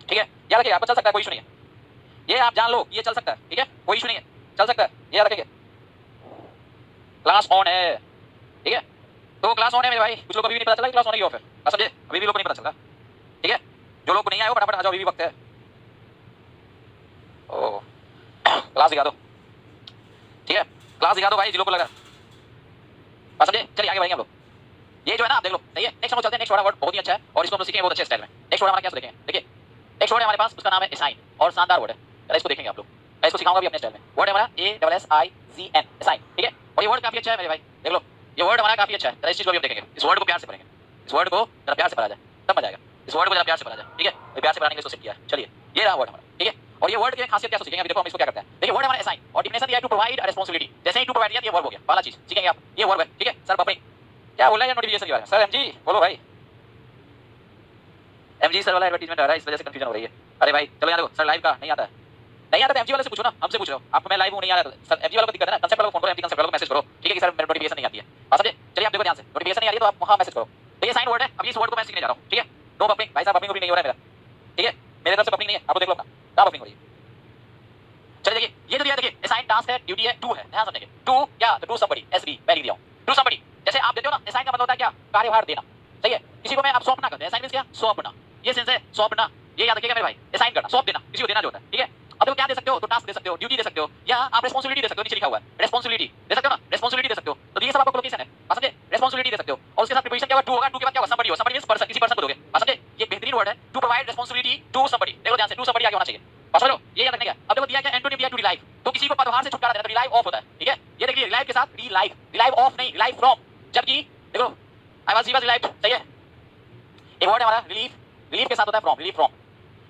Speaker 1: ठीक है, याद रखिएगा, आपको चल सकता है, कोई इशू नहीं है, ये आप जान लो, ये चल सकता है, ठीक है, कोई इशू नहीं है, चल सकता है, ये याद रखेंगे। क्लास ऑन है, ठीक है, तो क्लास ऑन है मेरे भाई, कुछ लोग अभी भी नहीं पता चला कि क्लास ऑन है कि ऑफ है, समझे, अभी भी लोगों को नहीं पता चलता, ठीक है, जो लोग को नहीं आए हो फटाफट आ जाओ, अभी भी वक्त है। ओ क्लास दिखा दो, ठीक है, क्लास दिखा दो भाई जिलो को लगा, बात समझे? चलिए आगे बढ़ेंगे हम लोग। ये जो है ना आप देख लो, सही है। नेक्स्ट हम लोग चलते हैं। नेक्स्ट वर्ड बहुत ही अच्छा है और इसको हम लोग सीखेंगे बहुत अच्छे स्टाइल में। नेक्स्ट वर्ड हमारा क्या देखेंगे, देखिए नेक्स्ट वर्ड है हमारे पास, उसका नाम है असाइन और शानदार वर्ड है। चलो इसको देखेंगे आप लोग, मैं इसको सिखाऊंगा भी अपने स्टाइल में। वर्ड है हमारा ASSIGN असाइन, ठीक है। और ये वर्ड काफी अच्छा है मेरे भाई, देख लो ये वर्ड हमारा काफी अच्छा है। इस चीज को भी हम देखेंगे, इस वर्ड को प्यार से पढ़ेंगे, इस वर्ड को जरा प्यार से पढ़ा जाए तब मजा आएगा। इस वर्ड को जरा प्यार से पढ़ा जाए, ठीक है, मैं प्यार से पढ़ाने के लिए इसको सेट किया है। चलिए ये रहा वर्ड हमारा, ठीक है। और ये वर्ड की खासियत क्या सीखेंगे अभी, देखो हम इसको क्या करते हैं। देखिए वर्ड हमारा असाइन और डिफिनेशन दिया है टू प्रोवाइड रिस्पांसिबिलिटी, जैसे ही टू प्रोवाइड दिया ये वर्ब हो गया, पहला चीज सीखेंगे आप, ये वर्ब है, ठीक है। सर बफरिंग क्या बोल रहे हैं नोटिफिकेशन के बारे में, सर एमजी बोलो भाई, एमजी सर वाला एडवर्टाइजमेंट आ रहा है इस वजह से कंफ्यूजन हो रही है। अरे भाई चलो यहाँ देखो, सर लाइव का नहीं आता है, नहीं आता तो एमजी वाले से पूछो ना, हमसे पूछ रहे हो आप, मैं लाइव हूं नहीं आ रहा सर, एमजी वालों को दिक्कत है ना, कंसेप्ट वालों को फोन करो, एमजी कंसेप्ट वालों को मैसेज करो, ठीक है कि सर मेरे नोटिफिकेशन नहीं आती है, बात समझे? चलिए आप देखो ध्यान से, नोटिफिकेशन नहीं आ रही है तो आप वहां मैसेज करो। तो ये साइन वर्ड है, अब इस वर्ड को मैं सीखने जा रहा हूं, ठीक है। नो बफरिंग भाई साहब, बफरिंग भी नहीं हो रहा है मेरा, ठीक है, मेरे तरफ से बफरिंग नहीं है, आप देख लो अपना क्या बफरिंग हो रही है। चलिए देखिए ये जो दिया, देखिए असाइन टास्क है, ड्यूटी है, टू है, ध्यान समझेंगे। टू क्या, तो टू समबडी, एसबी मैं लिख दिया हूं, टू समबडी। जैसे आप देते हो ना, असाइन का मतलब होता है क्या, कार्यभार देना, सही है। किसी को मैं आप सौंपना करते हैं, असाइन मींस क्या, सौंपना, ये सेंस है सौंपना, ये याद रखिएगा मेरे भाई, असाइन करना, सौंप देना, किसी को देना जो होता है, ठीक है। अब देखो क्या दे सकते हो, तो टास्क दे सकते हो, ड्यूटी दे सकते हो, या आप रिस्पांसिबिलिटी दे सकते हो, नीचे लिखा हुआ है रिस्पांसिबिलिटी दे सकते हो ना, रिस्पांसिबिलिटी दे सकते हो। तो ये सब आपको कोलोकेशन है, समझे? रिस्पांसिबिलिटी दे सकते हो और उसके साथ प्रीपोजिशन क्या होगा, टू होगा, टू के बाद क्या होगा, समबडी होगा, समबडी मींस पर्सन, किसी पर्सन को दोगे, समझे? ये बेहतरीन वर्ड है, to provide responsibility to somebody. देखो ध्यान से, टू समबडी आगे होना चाहिए, बस समझ लो, ये याद रखने का। अब देखो दिया क्या, एंटोनिम दिया टू रिलाइव, तो किसी को पदभार से छुटकारा देना, तो रिलाइव ऑफ होता है, ठीक है। ये देखिए रिलाइव के साथ रिलाइव, रिलाइव ऑफ नहीं, रिलाइव फ्रॉम, जबकि देखो आई वाज रिलाइव, सही है। एक वर्ड है हमारा रिलीफ, रिलीफ के साथ होता है फ्रॉम, रिलीफ फ्रॉम,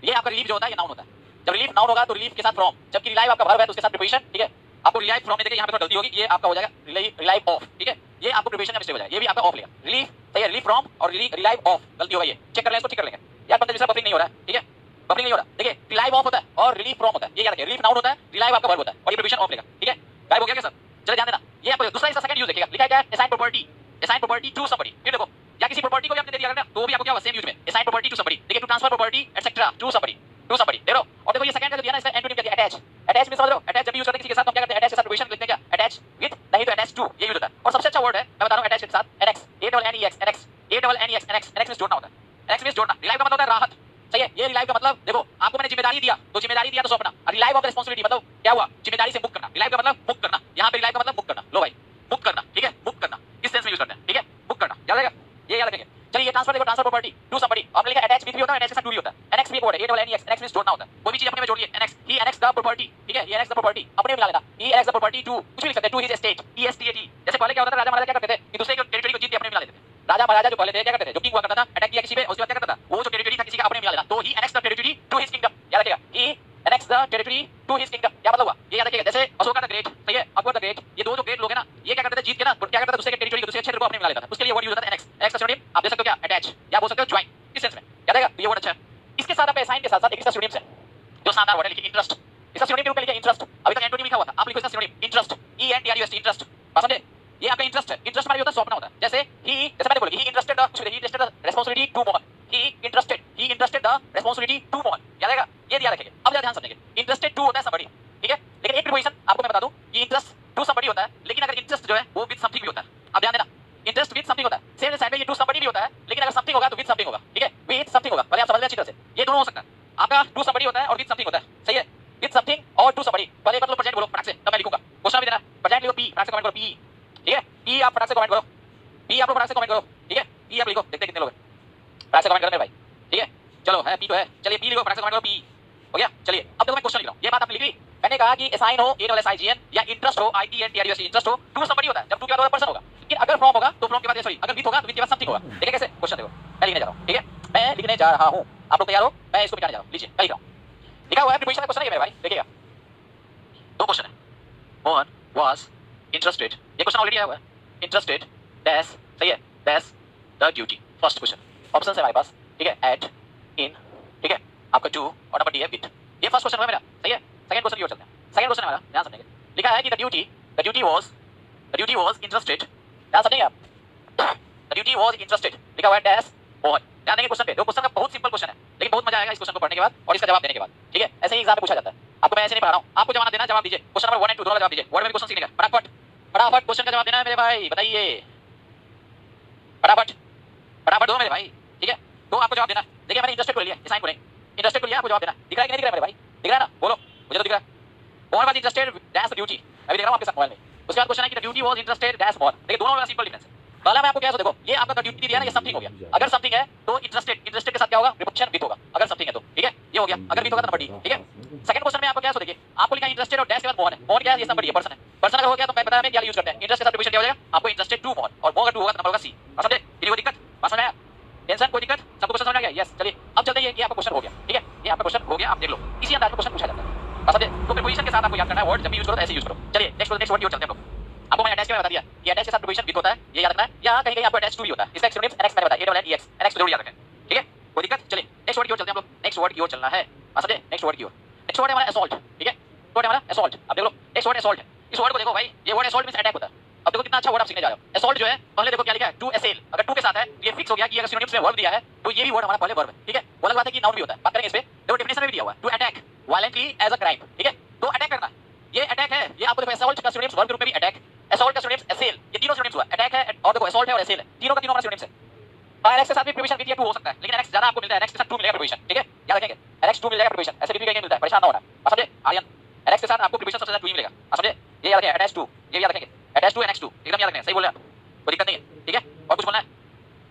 Speaker 1: ये आपका रिलीफ जो होता है ये नाउन होता है। जब रिलीफ नाउन होगा तो रिलीफ के साथ फ्रॉम, जबकि रिलाइव आपका वर्ब है तो उसके साथ प्रीपोजिशन, ठीक है। आपको रिलाइव फ्रॉम में देखिए यहाँ पे थोड़ा गलती होगी, ये आपका हो जाएगा रिलाइव ऑफ, ठीक है। ये आपको प्रीपोजिशन में मिस्टेक हो जाएगा, ये भी आपका ऑफ लेगा, रिलीफ सही है, रिलीफ फ्रॉम और रिलाइव ऑफ गलती हो गई है, चेक कर लें इसको, ठीक कर लेंगे यार, बंदे जैसा बफरिंग नहीं हो रहा है, ठीक है, बफरिंग नहीं हो रहा। देखिए रिलाइव ऑफ होता है और रिलीफ फ्रॉम होता है, ये याद रखिए, रिलीफ नाउन होता है, रिलाइव आपका वर्ब होता है और ये प्रीपोजिशन ऑफ लेगा, ठीक है। गायब हो गया क्या सब? चलिए ध्यान देना, ये आपको दूसरा इसका सेकंड यूज देखिएगा, लिखा है क्या है, assign property, assign property to somebody. फिर देखो या किसी प्रॉपर्टी को भी आपने दे दिया तो भी आपको क्या होगा, सेम यूज में असाइन प्रॉपर्टी टू समबडी, देखिए to transfer property etcetera to somebody, to somebody दे रहो। और देखो ये सेकंड का जो दिया ना, इसका एंटोनिम क्या दिया, अटैच, अटैच में समझ लो, अटैच जब यूज करते हैं किसी के साथ तो हम क्या करते हैं, अटैच के साथ प्रीपोजिशन लिखते हैं क्या, अटैच विद, नहीं तो अटैच टू, ये यूज होता है। और सबसे अच्छा वर्ड है मैं बता रहा हूं, अटैच के साथ annex, ANNEX annex, ANNEX annex means जोड़ना होता है, एनेक्स मींस जोड़ना। रिलाइव का मतलब होता है राहत, सही है। ये रिलाइव का मतलब देखो आपको मैंने जिम्मेदारी दिया तो जिम्मेदारी दिया तो सौंपना, रिलाइव ऑफ रिस्पांसिबिलिटी मतलब क्या हुआ, जिम्मेदारी से मुक्त करना, रिलाइव का मतलब मुक्त करना, यहां पे रिलाइव का मतलब मुक्त करना, लो भाई मुक्त करना, ठीक है, मुक्त करना किस सेंस में यूज करते हैं, ठीक है, मुक्त करना, याद रहेगा, ये याद रखेंगे। चलिए ये ट्रांसफर देखो, ट्रांसफर प्रॉपर्टी टू समबडी, हमने लिखा अटैच विद भी होता है, अटैच के साथ टू भी होता है, एनेक्स भी एक वर्ड है, ANNEX एनेक्स मींस जोड़ना होता है, कोई भी चीज अपने में जोड़िए, annex, he annex the property, ठीक है, ये एनेक्स द प्रॉपर्टी अपने में मिला लेना, ही एनेक्स द प्रॉपर्टी टू, कुछ भी लिख सकते हैं, टू हिज एस्टेट, ESTAT। जैसे पहले क्या होता था, राजा महाराजा क्या करते थे कि दूसरे के टेरिटरी को जीत के अपने में मिला लेते थे। राजा महाराजा जो पहले थे क्या करते थे, जो किंग हुआ करता था, अटैक किया किसी पे, उसके बाद क्या करता था, वो जो टेरिटरी था किसी का अपने में मिला लेना, तो he annex the territory to his kingdom, याद रखिएगा, he annex the territory to his kingdom, क्या मतलब हुआ, ये याद रखिएगा। जैसे अशोका द ग्रेट, सही है, अकबर द ग्रेट, ये दो जो ग्रेट लोग हैं ना, ये क्या करते थे, जीत के ना क्या करता था, दूसरे के टेरिटरी को, दूसरे क्षेत्र को अपने में मिला लेता था, उसके लिए वर्ड यूज होता है एनेक्स, एनेक्स का सिनोनिम आप दे सकते हो क्या, अटैच, या बोल सकते हो ज्वाइन, इस सेंस में याद रहेगा, ये वर्ड अच्छा है। इसके साथ आप असाइन के साथ साथ एक इसका सिनोनिम्स है जो शानदार वर्ड है, लिखिए इंटरेस्ट, इसका सिनोनिम के रूप में लिखिए इंटरेस्ट, अभी तक एंटोनिम लिखा हुआ था, आप लिखो इसका सिनोनिम इंटरेस्ट, ENTREST इंटरेस्ट, बात समझे? ये आपका इंटरेस्ट है, इंटरेस्ट माने होता है सौंपना होता है, जैसे ही, जैसे मैंने बोला ही इंटरेस्टेड द, कुछ ही interested the responsibility to Mohan, he interested the responsibility to Mohan, याद रहेगा, ये दिया रखेंगे। अब जरा ध्यान समझेंगे, इंटरेस्टेड टू होता है समबडी, ठीक है, लेकिन एक प्रीपोजिशन आपको मैं बता दूं कि इंटरेस्ट टू समबडी होता है, लेकिन अगर इंटरेस्ट जो है वो विद समथिंग भी होता है, अब ध्यान देना, इंटरेस्ट विद समथिंग होता है, सेम साइड में ये टू समबडी भी होता है, लेकिन अगर समथिंग होगा तो विद समथिंग होगा, ठीक है, विद समथिंग होगा, पहले आप समझ लें अच्छी तरह से, ये दोनों हो सकता है, आपका टू समबडी होता है और विद समथिंग होता है, सही है, विद समथिंग और टू समबडी। पहले एक बार प्रेजेंट बोलो फटाक से, तब मैं लिखूंगा, क्वेश्चन भी देना, प्रेजेंट लिखो पी, फटाक से कमेंट करो पी, ठीक है, पी आप फटाक से कमेंट करो, पी आप लोग फटाक से कमेंट करो, ठीक है, पी आप लिखो, देखते कितने लोग हैं, फटाक से कमेंट करो मेरे भाई, ठीक है, चलो है पी तो है, चलिए पी लिखो, फटाक से कमेंट करो, पी हो गया। चलिए अब देखो मैं क्वेश्चन लिख रहा हूं, ये बात आपने लिख ली, मैंने कहा कि असाइन हो ASSIGN या इंटरेस्ट हो INTREST इंटरेस्ट हो, टू समबडी होता है जब टू के बाद पर्सन होगा, लेकिन अगर फ्रॉम होगा तो फ्रॉम के बाद, सॉरी अगर विद होगा तो विद के बाद समथिंग होगा, देखिए कैसे, क्वेश्चन देखो मैं लिखने जा रहा हूं, ठीक है, मैं लिखने जा रहा हूं, आप लोग तैयार हो, मैं इसको मिटाने जा रहा हूं, लीजिए मैं लिख रहा हूं, लिखा हुआ है प्रीपोजिशन का क्वेश्चन है मेरे भाई, देखिएगा दो क्वेश्चन है, मोहन वाज इंटरेस्टेड, ये क्वेश्चन ऑलरेडी आया हुआ है, इंटरेस्टेड डैश, सही है, dash the duty, first question, option है हमारे पास, ठीक है, एट, इन, ठीक है, आपका टू और नंबर डी है विद, ये फर्स्ट क्वेश्चन है मेरा, सही है। सेकंड क्वेश्चन की ओर चलते हैं, सेकंड क्वेश्चन हमारा ध्यान समझेंगे, लिखा है कि द ड्यूटी वाज इंटरेस्टेड, ध्यान समझेंगे आप, द ड्यूटी वाज इंटरेस्टेड, लिखा हुआ है डैश मोहन, ध्यान देंगे क्वेश्चन पे, दो क्वेश्चन का बहुत सिंपल क्वेश्चन है, लेकिन बहुत मजा आएगा इस क्वेश्चन को पढ़ने के बाद और इसका जवाब देने के बाद, ठीक है, ऐसे ही एग्जाम में पूछा जाता है, आपको मैं ऐसे नहीं पढ़ा रहा हूं, आपको जवाब देना, जवाब दीजिए, क्वेश्चन नंबर 1 और 2 दोनों का जवाब दीजिए, वर्ड में क्वेश्चन सीखने का, फटाफट फटाफट क्वेश्चन का जवाब देना है मेरे भाई, बताइए फटाफट फटाफट दो मेरे भाई, ठीक है, तो आपको जवाब देना, देखिए मैंने इंटरेस्टेड को लिया, असाइन को नहीं, इंटरेस्टेड को लिया, आपको जवाब देना, दिख रहा है कि नहीं दिख रहा है मेरे भाई, दिख रहा है ना, बोलो मुझे तो दिख रहा है, Mohan was interested dash the duty, मैं भी देख रहा हूं आपके साथ मोबाइल में। उसके बाद क्वेश्चन है कि the duty was interested dash more. देखिए दोनों में सिंपल डिफरेंस है। पहला मैं आपको क्या है देखो, ये आपका ड्यूटी दिया ना, ये समथिंग हो गया। अगर समथिंग है तो इंटरेस्टेड, इंटरेस्टेड के साथ क्या होगा, प्रीपोजिशन विद होगा अगर समथिंग है तो, ठीक है, ये हो गया। अगर विद होगा तो नंबर डी, ठीक है। सेकंड क्वेश्चन में आपको क्या है देखिए, आपको लिखा है इंटरेस्टेड और डैश के बाद मोर है। मोर क्या है, ये नंबर डी है, पर्सन है। पर्सन अगर हो गया तो मैं बताया मैं क्या यूज करते हैं, इंटरेस्ट के साथ प्रीपोजिशन क्या हो जाएगा आपको, इंटरेस्टेड टू मोर, और मोर अगर टू होगा तो नंबर होगा सी। समझे, कोई दिक्कत बात समझ में आया, टेंशन कोई दिक्कत, सबको क्वेश्चन समझ में आ गया? यस, चलिए अब चलते हैं, ये आपका क्वेश्चन हो गया, ठीक है, ये आपका क्वेश्चन हो गया, आप देख लो इसी अंदाज में क्वेश्चन पूछा जाता है। समझे, तो प्रीपोजिशन के साथ आपको याद करना है, वर्ड जब भी यूज करो तो ऐसे यूज करो। चलिए नेक्स्ट वर्ड की ओर चलते हैं हम लोग। आपको मैं अटैच के बारे में बता दिया कि अटैच के साथ प्रीपोजिशन विद होता है, ये याद रखना है। यहां कहीं कहीं आपको अटैच टू भी होता है, इसका एक सिनोनिम्स एनएक्स मैंने बताया, A double N E X, annex जरूर याद रखें, ठीक है, कोई दिक्कत। चलिए नेक्स्ट वर्ड की ओर चलते हैं हम लोग, नेक्स्ट वर्ड की ओर चलना है। समझे, नेक्स्ट वर्ड की ओर, नेक्स्ट वर्ड है हमारा असॉल्ट, ठीक है, वर्ड है हमारा असॉल्ट। अब देख लो नेक्स्ट वर्ड असॉल्ट है। इस वर्ड को देखो भाई, ये वर्ड असॉल्ट मींस अटैक होता है। अब देखो कितना अच्छा वर्ड आप सीखने जा रहे हो। असॉल्ट जो है पहले देखो क्या लिखा है, टू असेल, अगर टू के साथ है ये फिक्स हो गया कि अगर सिनोनिम्स में वर्ब दिया है तो ये भी वर्ड हमारा पहले वर्ब है, ठीक है। वो अलग बात है कि नाउन भी होता है, बात करेंगे इस पे। देखो डेफिनेशन में भी दिया हुआ है, to attack violently as a crime, ठीक है, तो अटैक करना ये अटैक है। ये आपको देखो असॉल्ट का सिनोनिम्स वर्ब के रूप में भी अटैक, असॉल्ट का सिनोनिम्स असेल, ये तीनों सिनोनिम्स हुआ, अटैक है और देखो असॉल्ट है और असेल है, तीनों का तीनों हमारा सिनोनिम्स है। एनएक्स के साथ भी प्रीपोजिशन विद टू हो सकता है, लेकिन एनएक्स ज्यादा आपको मिलता है, एनएक्स के साथ टू मिलेगा प्रीपोजिशन, ठीक है, याद रखेंगे एनएक्स टू मिलेगा प्रीपोजिशन, ऐसे भी कहीं मिलता है, परेशान ना होना, समझे आर्यन। एनएक्स के साथ आपको प्रीपोजिशन सबसे ज्यादा टू ही मिलेगा, समझे, ये याद रखेंगे, अटैच टू, ये याद रखेंगे, अटैच टू एनएक्स टू, एकदम याद रखेंगे, सही बोल रहे हैं, कोई दिक्कत नहीं है, ठीक है। और कुछ बोलना है,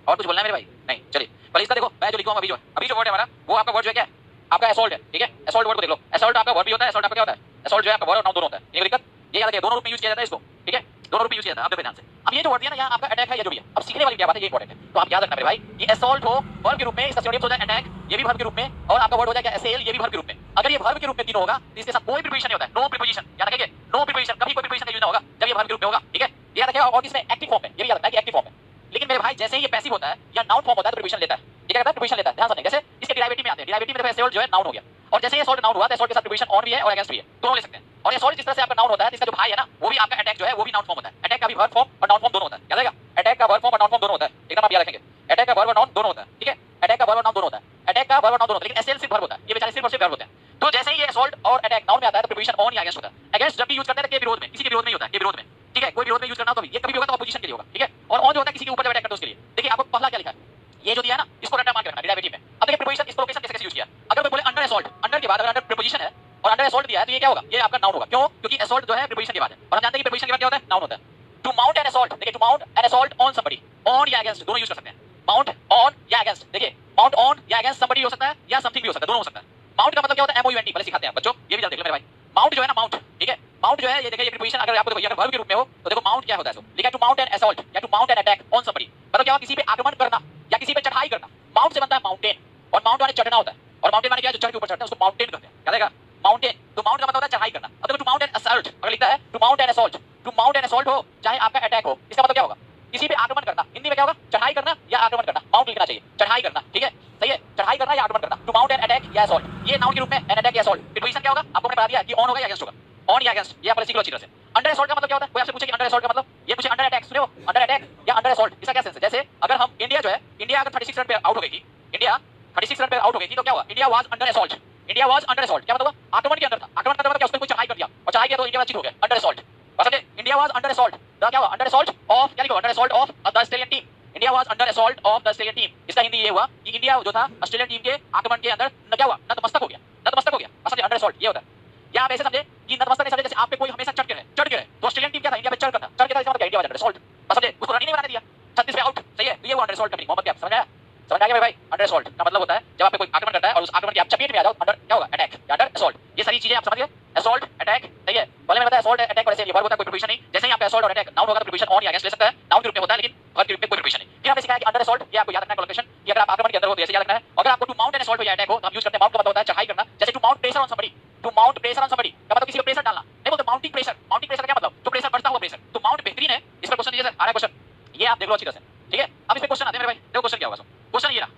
Speaker 1: और कुछ बोलना है मेरे भाई? नहीं, चलिए पहले इसका देखो, मैं जो लिखूंगा अभी जो वर्ड है हमारा वो आपका वर्ड जो है क्या है, आपका असॉल्ट है, ठीक है। असॉल्ट वर्ड को देख लो, असॉल्ट आपका वर्ड भी होता है, असॉल्ट आपका क्या होता है, असॉल्ट जो है आपका वर्ड और नाउन दोनों होता है, ये दिक्कत, ये याद रखिए, दोनों रूप में यूज किया जाता है इसको, ठीक है, दोनों रूप में यूज किया जाता है। आप देखो ध्यान से, अब ये जो वर्ड दिया ना यहाँ आपका अटैक है या जो भी है, अब सीखने वाली क्या बात है, ये इंपॉर्टेंट है, तो आप याद रखना मेरे भाई, ये असॉल्ट हो वर्ब के रूप में, इसका सिनोनिम्स हो जाए अटैक, ये भी वर्ब के रूप में, और आपका वर्ड हो जाएगा असेल, ये भी वर्ब के रूप में। अगर ये वर्ब के रूप में तीनों होगा तो इसके साथ कोई प्रीपोजिशन नहीं होता है, नो प्रीपोजिशन, याद रखेंगे, नो प्रीपोजिशन, कभी कोई प्रीपोजिशन यूज ना होगा जब ये वर्ब के रूप में होगा, ठीक है, ये याद रखिएगा। और इसमें एक्टिव फॉर्म है, ये भी याद रखना है कि एक्टिव फॉर्म है, लेकिन मेरे भाई जैसे ही ये पैसिव होता है या नाउन फॉर्म होता है तो प्रीपोजिशन लेता है, ये क्या करता है, प्रीपोजिशन लेता है, ध्यान से। जैसे इसके डेरिवेटिव में आते हैं, डेरिवेटिव में देखो असॉल्ट जो है नाउन हो गया, और जैसे ये असॉल्ट नाउन हुआ तो असॉल्ट के साथ प्रीपोजिशन ऑन भी है और अगेंस्ट भी है, दोनों ले सकते हैं। और असॉल्ट जिस तरह से आपका नाउन होता है, इसका जो भाई है ना वो भी आपका अटैक जो है वो भी नाउन फॉर्म होता है, अटैक का भी वर्ब फॉर्म और नाउन फॉर्म दोनों होता है, याद रखेगा, अटैक का वर्ब फॉर्म और नाउन फॉर्म दोनों होता है, एकदम आप याद रखेंगे, अटैक का वर्ब और नाउन दोनों होता है, ठीक है, अटैक का वर्ब और नाउन दोनों होता है, अटैक का वर्ब और नाउन दोनों, लेकिन असेल सिर्फ वर्ब होता है, ये बेचारे सिर्फ और सिर्फ वर्ब होते हैं। तो जैसे ही ये असॉल्ट और अटैक नाउन में आता है तो प्रीपोजिशन ऑन या अगेंस्ट होता है। अगेंस्ट जब भी यूज करते हैं तो के विरोध में, किसी के विरोध में ही होता है, के विरोध में, ठीक है, कोई विरोध में यूज करना हो तो भी, ये कभी भी होगा तो अपोजिशन के लिए होगा, ठीक है। और ऑन जो होता है किसी के ऊपर जब अटैक करते हैं उसके लिए। देखिए आपको पहला क्या लिखा है, ये जो दिया है ना इसको रट्टा मान के रखना डेरिवेटिव में। अब देखिए प्रीपोजिशन इसको लोकेशन कैसे यूज किया, अगर मैं बोले अंडर असॉल्ट, अंडर के बाद अगर अंडर प्रीपोजिशन है और अंडर असॉल्ट दिया है तो ये क्या होगा, ये आपका नाउन होगा, क्यों, क्योंकि असॉल्ट जो है प्रीपोजिशन के बाद है, और हम जानते हैं कि प्रीपोजिशन के बाद क्या होता है, नाउन होता है। टू माउंट एन असॉल्ट, देखिए to mount an assault on somebody, on या अगेंस्ट दोनों यूज कर सकते हैं, माउंट ऑन या अगेंस्ट, देखिए माउंट ऑन या अगेंस्ट समबडी हो सकता है या समथिंग भी हो सकता है, दोनों हो सकता है। माउंट का मतलब क्या होता है, MOUNT, पहले सिखाते हैं बच्चों, ये भी जान देख लो मेरे भाई। माउंट जो है ना, माउंट, ठीक है, माउंट जो है ये देखिए, ये प्रीपोजिशन अगर आपको देखो अगर वर्ब के रूप में हो तो देखो माउंट क्या होता है, सो लिखा है टू माउंट एन असॉल्ट या to mount an attack on somebody, मतलब क्या होगा, किसी पे आक्रमण करना या किसी पे चढ़ाई करना। माउंट से बनता है माउंटेन, और माउंट माने चढ़ना होता है, और माउंटेन माने क्या, जो चढ़ के ऊपर चढ़ते हैं उसको माउंटेन कहते हैं, क्या देगा, माउंटेन। तो माउंट का मतलब होता है चढ़ाई करना। अब देखो टू माउंट एन असॉल्ट अगर लिखता है to mount an assault, to mount an assault हो चाहे आपका अटैक हो, इसका मतलब क्या होगा, किसी पे आक्रमण करना, हिंदी में क्या होगा, चढ़ाई करना या आक्रमण करना, माउंट लिखना चाहिए, चढ़ाई करना, ठीक है, सही है, चढ़ाई करना या आक्रमण करना, टू माउंट एन अटैक या असॉल्ट, ये नाउन के रूप में एन अटैक या असॉल्ट। प्रीपोजिशन क्या होगा आपको मैंने बता दिया कि ऑन होगा या अगेंस्ट होगा, ऑन या अगेंस्ट, ये आप सीख लो अच्छी तरह से। अंडर असॉल्ट का मतलब क्या होता है, कोई आपसे पूछे कि अंडर असॉल्ट का मतलब, ये पूछे अंडर अटैक, सुने हो अंडर अटैक या अंडर असॉल्ट, इसका क्या सेंस है। जैसे अगर हम इंडिया जो है, इंडिया अगर 36 रन पे आउट हो गई थी, इंडिया 36 रन पे आउट हो गई थी तो क्या हुआ, India was under assault, India was under assault, क्या मतलब आक्रमण के अंदर था, आक्रमण का मतलब क्या, उसने कोई चढ़ाई कर दिया और चढ़ाई किया तो इंडिया जीत हो गया, अंडर असॉल्ट, समझे। इंडिया वाज अंडर असॉल्ट, तो क्या हुआ, अंडर असॉल्ट ऑफ, क्या लिखो, under assault of the Australian team, India was under assault of the Australian team. इसका हिंदी ये हुआ कि इंडिया जो था ऑस्ट्रेलियन टीम के आक्रमण के अंदर क्या हुआ, नतमस्तक हो गया, नतमस्तक हो गया, समझे, अंडर असॉल्ट ये होता है। या आप ऐसे समझे कि नतमस्तक नहीं समझे, जैसे आप पे कोई हमेशा चढ़ के रहे, तो ऑस्ट्रेलियन टीम क्या था, इंडिया पे चढ़ कर था, चढ़ के था, इसका मतलब इंडिया वाज अंडर असॉल्ट, समझे, उसको रन ही नहीं बनाने दिया, 36 पे आउट, सही है, तो ये वो अंडर असॉल्ट का मोहम्मद, क्या समझ आया, समझ आ गया मेरे भाई। अंडर असॉल्ट का मतलब होता है जब आप पे कोई आक्रमण करता है और उस आक्रमण की आप चपेट में आ जाओ, अंडर क्या होगा, अटैक या अंडर असॉल्ट, ये सारी चीजें आप समझ गए, असॉल्ट अटैक, सही है। पहले मैंने बताया असॉल्ट अटैक और ऐसे ये वर्ब होता है, कोई प्रीपोजिशन नहीं, जैसे ही आप असॉल्ट और अटैक नाउन होगा तो प्रीपोजिशन ऑन या अगेंस्ट ले सकता है, नाउन के रूप में होता है लेकिन वर्ब के रूप में कोई प्रीपोजिशन नहीं। फिर हमने सिखाया कि अंडर असॉल्ट, ये आपको याद रखना है कोलोकेशन, कि अगर आप आक्रमण के अंदर हो तो ऐसे याद रखना है। अगर आपको टू माउंट एन असॉल्ट हो या अटैक हो तो हम यूज करते हैं माउंट का मतलब होता है चढ़ाई करना, जैसे to mount pressure on somebody, to mount pressure on somebody का मतलब किसी पे प्रेशर डालना, नहीं बोलते माउंटिंग प्रेशर, माउंटिंग प्रेशर का क्या मतलब, जो प्रेशर बढ़ता हुआ प्रेशर, तो माउंट बेहतरीन है। इस पर क्वेश्चन ये सर आ रहा है क्वेश्चन, ये आप देख लो अच्छी तरह से, ठीक है। अब इस पे क्वेश्चन आते हैं मेरे भाई, देखो क्वेश्चन क्या होगा, क्वेश्चन ये रहा,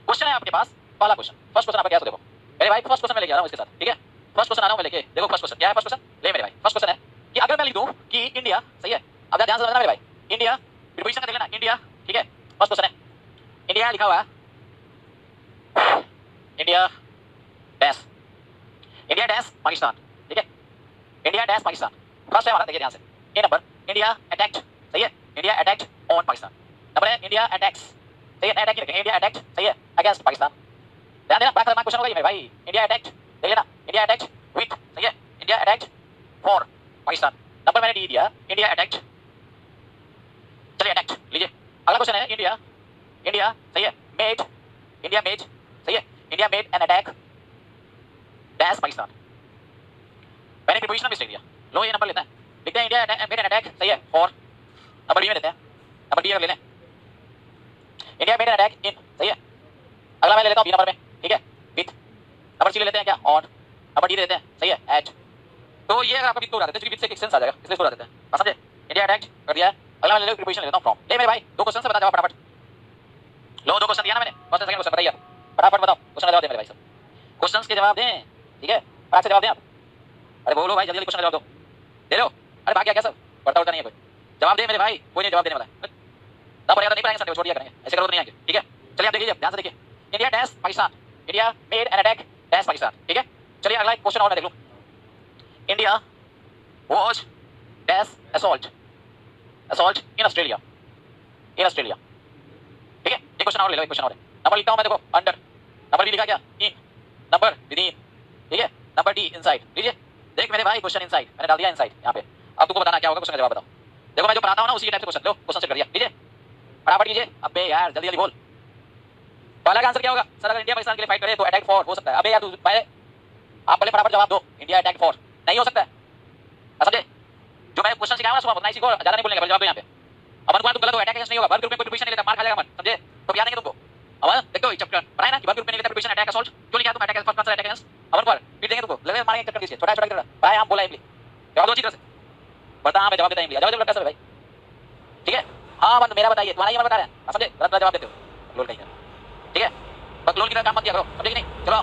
Speaker 1: क्वेश्चन है आपके पास पहला क्वेश्चन, फर्स्ट क्वेश्चन आपका क्या है, देखो मेरे भाई फर्स्ट क्वेश्चन मैं लेके आ रहा हूं इसके साथ, ठीक है, फर्स्ट क्वेश्चन आ रहा हूं मैं लेके, देखो फर्स्ट क्वेश्चन क्या है, फर्स्ट क्वेश्चन ले मेरे भाई, फर्स्ट क्वेश्चन है कि अगर मैं लिख दूं कि इंडिया, सही है, अब ध्यान से समझना मेरे भाई, इंडिया प्रीपोजिशन का देख लेना, इंडिया, ठीक है, फर्स्ट क्वेश्चन है, इंडिया लिखा हुआ है, India dash, India dash Pakistan, ठीक है, इंडिया डैश पाकिस्तान, फर्स्ट है हमारा, देखिए ध्यान से, ये नंबर इंडिया अटैक्ड, सही है, India attacked on Pakistan, number है इंडिया अटैक्स, सही है, अटैक ही लिखेंगे, इंडिया अटैक्ड, सही है, अगेंस्ट पाकिस्तान, ध्यान देना, बड़ा खतरनाक क्वेश्चन होगा ये मेरे भाई, इंडिया अटैक्ड, देख लेना, इंडिया अटैक्ड विथ, सही है, India attacked for Pakistan. Number मैंने डी दिया, इंडिया अटैक्ड। चलिए अटैक्ड लीजिए। अगला क्वेश्चन है इंडिया, इंडिया सही है, मेड, इंडिया मेड सही है, India made an attack dash Pakistan. मैंने प्रीपोजिशन मिस्टेक दिया, लो ये नंबर लेता है, लिखते हैं इंडिया मेड एन अटैक सही है फॉर, नंबर डी में लेते हैं, नंबर डी अगर ले लें, India made an attack in सही है। अगला मैं ले लेता हूं बी नंबर में, ठीक है, विथ। नंबर सी ले लेते हैं क्या, ऑन। नंबर डी ले लेते हैं सही है, एट। तो ये अगर आपको विथ को उड़ा देते हैं क्योंकि विथ से एक्सटेंस आ जाएगा, इसलिए इसको उड़ा देते हैं, समझे। इंडिया अटैक्ड कर दिया है। अगला मैं ले लेता हूं प्रीपोजिशन ले लेता हूं फ्रॉम। ले मेरे भाई दो क्वेश्चन से बता, जवाब फटाफट। लो दो क्वेश्चन दिया ना मैंने, फर्स्ट सेकंड क्वेश्चन बताइए, फटाफट बताओ क्वेश्चन का जवाब दे मेरे भाई सब, क्वेश्चंस के जवाब दें, ठीक है, फटाफट से जवाब दें आप। अरे बोलो भाई जल्दी जल्दी क्वेश्चन का जवाब दो, दे लो। अरे बाकी क्या सब पढ़ता उड़ता नहीं है कोई, जवाब दे मेरे भाई, कोई नहीं जवाब देने वाला है, ना पढ़ेगा तो नहीं पढ़ाएंगे, संडे को छोड़ दिया करेंगे, ऐसे करो तो नहीं आएंगे, ठीक है। चलिए आप देखिए ध्यान से देखिए, India dash Pakistan, India made an attack dash Pakistan, ठीक है। चलिए अगला एक क्वेश्चन और मैं देख लूं, India was dash assault, assault in Australia, in Australia, ठीक है। एक क्वेश्चन और ले लो, एक क्वेश्चन और है। नंबर लिखता हूं मैं, देखो अंडर, नंबर भी लिखा क्या, इन, नंबर विद इन, ठीक है, नंबर डी इनसाइड। लीजिए देख मेरे भाई क्वेश्चन इनसाइड मैंने डाल दिया इनसाइड यहाँ पे, अब तुमको बताना क्या होगा, क्वेश्चन का जवाब बताओ। देखो मैं जो पढ़ाता हूं ना उसी टाइप से क्वेश्चन लो, क्वेश्चन सेट कर दिया, लीजिए फटाफट कीजिए। अबे यार जल्दी जल्दी बोल, पहला का आंसर क्या होगा सर, अगर इंडिया पाकिस्तान के लिए फाइट करे तो अटैक फॉर हो सकता है। अबे यार तू पहले आप पहले फटाफट जवाब दो, इंडिया अटैक फॉर नहीं हो सकता है, समझे। जो मैं क्वेश्चन सिखाऊंगा सुबह उतना इसी को ज्यादा नहीं बोलने का, जवाब दो यहाँ पे। अमन कुमार तुम गलत हो, अटैक अगेंस्ट नहीं होगा, वर्क ग्रुप में कोई प्रिपरेशन नहीं लेता, मार खा जाएगा अमन, समझे। तो याद नहीं तुमको अमन, देखो चैप्टर पढ़ाया ना कि वर्क ग्रुप में नहीं लेता प्रिपरेशन, अटैक असॉल्ट क्यों लिखा तुम, attack first answer attack against. Aman Kumar पीट देंगे तुमको, लगे मारेंगे चक्कर कीजिए, छोटा छोटा कर पढ़ाया हम बोला इमली, जवाब दो अच्छी तरह से, बता हां मैं जवाब देता इमली, जवाब दे भाई, ठीक है। हां बंद मेरा बताइए, तुम्हारा ही मैं बता रहा है, समझे, गलत जवाब देते हो लोल कहीं, ठीक है। बकलोल की तरह काम मत किया करो, समझे कि नहीं। चलो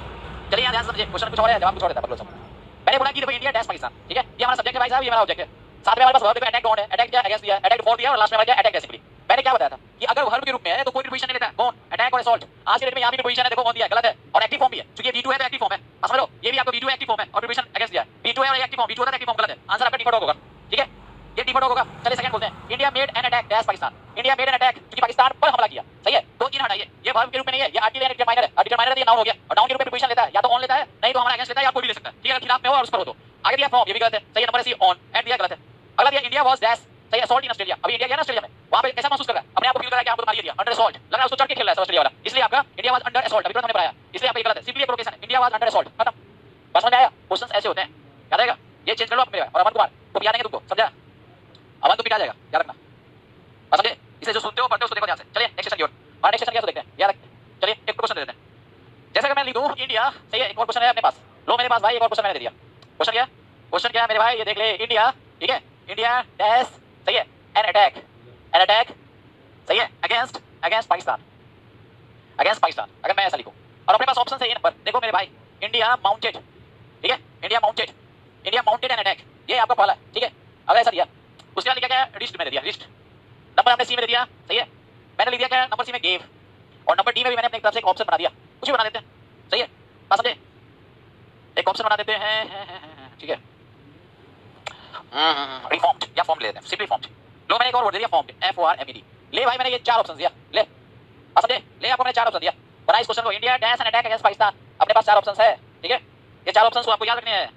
Speaker 1: चलिए यहाँ ध्यान समझिए, क्वेश्चन कुछ और है, जवाब कुछ और देता है बकलोल सब। मैंने बोला कि देखो इंडिया डैश पाकिस्तान, ठीक है, ये हमारा सब्जेक्ट है भाई साहब, ये हमारा ऑब्जेक्ट है। साथ में हमारे पास वर्ब देखो अटैक ऑन है, अटैक क्या अगेंस्ट दिया, अटैक फॉर दिया और लास्ट में हमारा क्या अटैक सिंपली। मैंने क्या बताया था कि अगर वर्ब के रूप में है तो कोई प्रीपोजिशन नहीं लेता, कौन, अटैक और असॉल्ट। आज के डेट में यहां भी प्रीपोजिशन है, देखो कौन दिया, गलत है, और एक्टिव फॉर्म भी है, क्योंकि ये V2 है तो एक्टिव फॉर्म है, समझ लो। ये भी आपको V2 एक्टिव फॉर्म है और प्रीपोजिशन अगेंस्ट दिया, V2 है और एक्टिव फॉर्म, V2 होता है एक्टिव फॉर्म, गलत है, आंसर आपका डिफॉल्ट होगा, ठीक है, ये डिफॉल्ट होगा। चलिए सेकंड बोलते हैं, India made an attack dash Pakistan, India made an attack क्योंकि पाकिस्तान पर हमला किया, सही है। तो इन हटाइए, ये वर्ब के रूप में नहीं है, ये आर्टिकल एंड डिटरमाइनर है, डिटरमाइनर है, ये नाउन हो गया, और नाउन के रूप में प्रीपोजिशन लेता है, या तो ऑन लेता है, नहीं तो हमारा अगेंस्ट लेता है, या कोई भी ले सकता है, ठीक है, खिलाफ में हो और उस पर हो तो। आगे दिया फ्रॉम, ये भी गलत है, सही है, नंबर सी ऑन, एंड दिया गलत है। अगला दिया इंडिया वाज डैश, सही है, असॉल्ट इन ऑस्ट्रेलिया, अभी इंडिया गया ना ऑस्ट्रेलिया में, वहां पे कैसा महसूस कर रहा है, अपने आप को फील कर रहा है कि आपको तो मार दिया, अंडर असॉल्ट लग रहा है, उसको चढ़ के खेल रहा है ऑस्ट्रेलिया वाला, इसलिए आपका इंडिया वाज अंडर असॉल्ट, अभी तुरंत हमने पढ़ाया, इसलिए आपका गलत है, सिंपली एक लोकेशन है, इंडिया वाज अंडर असॉल्ट, खत्म, बस समझ में आया। क्वेश्चंस ऐसे होते हैं, याद आएगा, ये चेंज कर लो आप मेरे, और अमन कुमार तो याद नहीं तुमको, समझा, अमन तो पिटा जाएगा, याद रखना, बस समझे। इसे जो सुनते हो पढ़ते हो उसको देखो ध्यान से। चलिए नेक्स्ट सेशन की ओर, और नेक्स्ट सेशन क्या देखते हैं, याद रखते हैं। चलिए एक क्वेश्चन दे देते हैं, जैसे कि मैं लिख दूं इंडिया, सही है, एक और क्वेश्चन है अपने पास, लो मेरे पास भाई, एक और क्वेश्चन मैंने दे दिया। क्वेश्चन क्या है मेरे भाई, ये देख ले, इंडिया, ठीक है, इंडिया डैश, सही है, एन अटैक सही है, अगेंस्ट पाकिस्तान, अगेंस्ट पाकिस्तान, अगर मैं ऐसा लिखूं, और अपने पास ऑप्शन है ये नंबर, देखो मेरे भाई, इंडिया माउंटेड, ठीक है, इंडिया माउंटेड एन अटैक, ये आपका पहला, ठीक है। अगर ऐसा दिया, उसके बाद लिखा क्या, रिस्ट मैंने दिया, रिस्ट, नंबर हमने सी में दे दिया, सही है, मैंने लिख दिया क्या, नंबर सी में गेव, और नंबर डी में भी मैंने अपनी तरफ से एक ऑप्शन बना दिया, कुछ भी बना देते हैं, सही है, बात समझे, एक ऑप्शन बना देते हैं, ठीक है, रिफॉर्म्ड या फॉर्म ले लेते हैं, सिंपली फॉर्म्ड। लो मैंने एक और वर्ड दे दिया, फॉर्म्ड, FORMED। ले भाई मैंने ये चार ऑप्शन दिया, ले बात समझे, ले आपको मैंने चार ऑप्शन दिया, बना इस क्वेश्चन को, India dash an attack against Pakistan, अपने पास चार ऑप्शन है, ठीक है, ये चार ऑप्शन को आपको याद रखने हैं,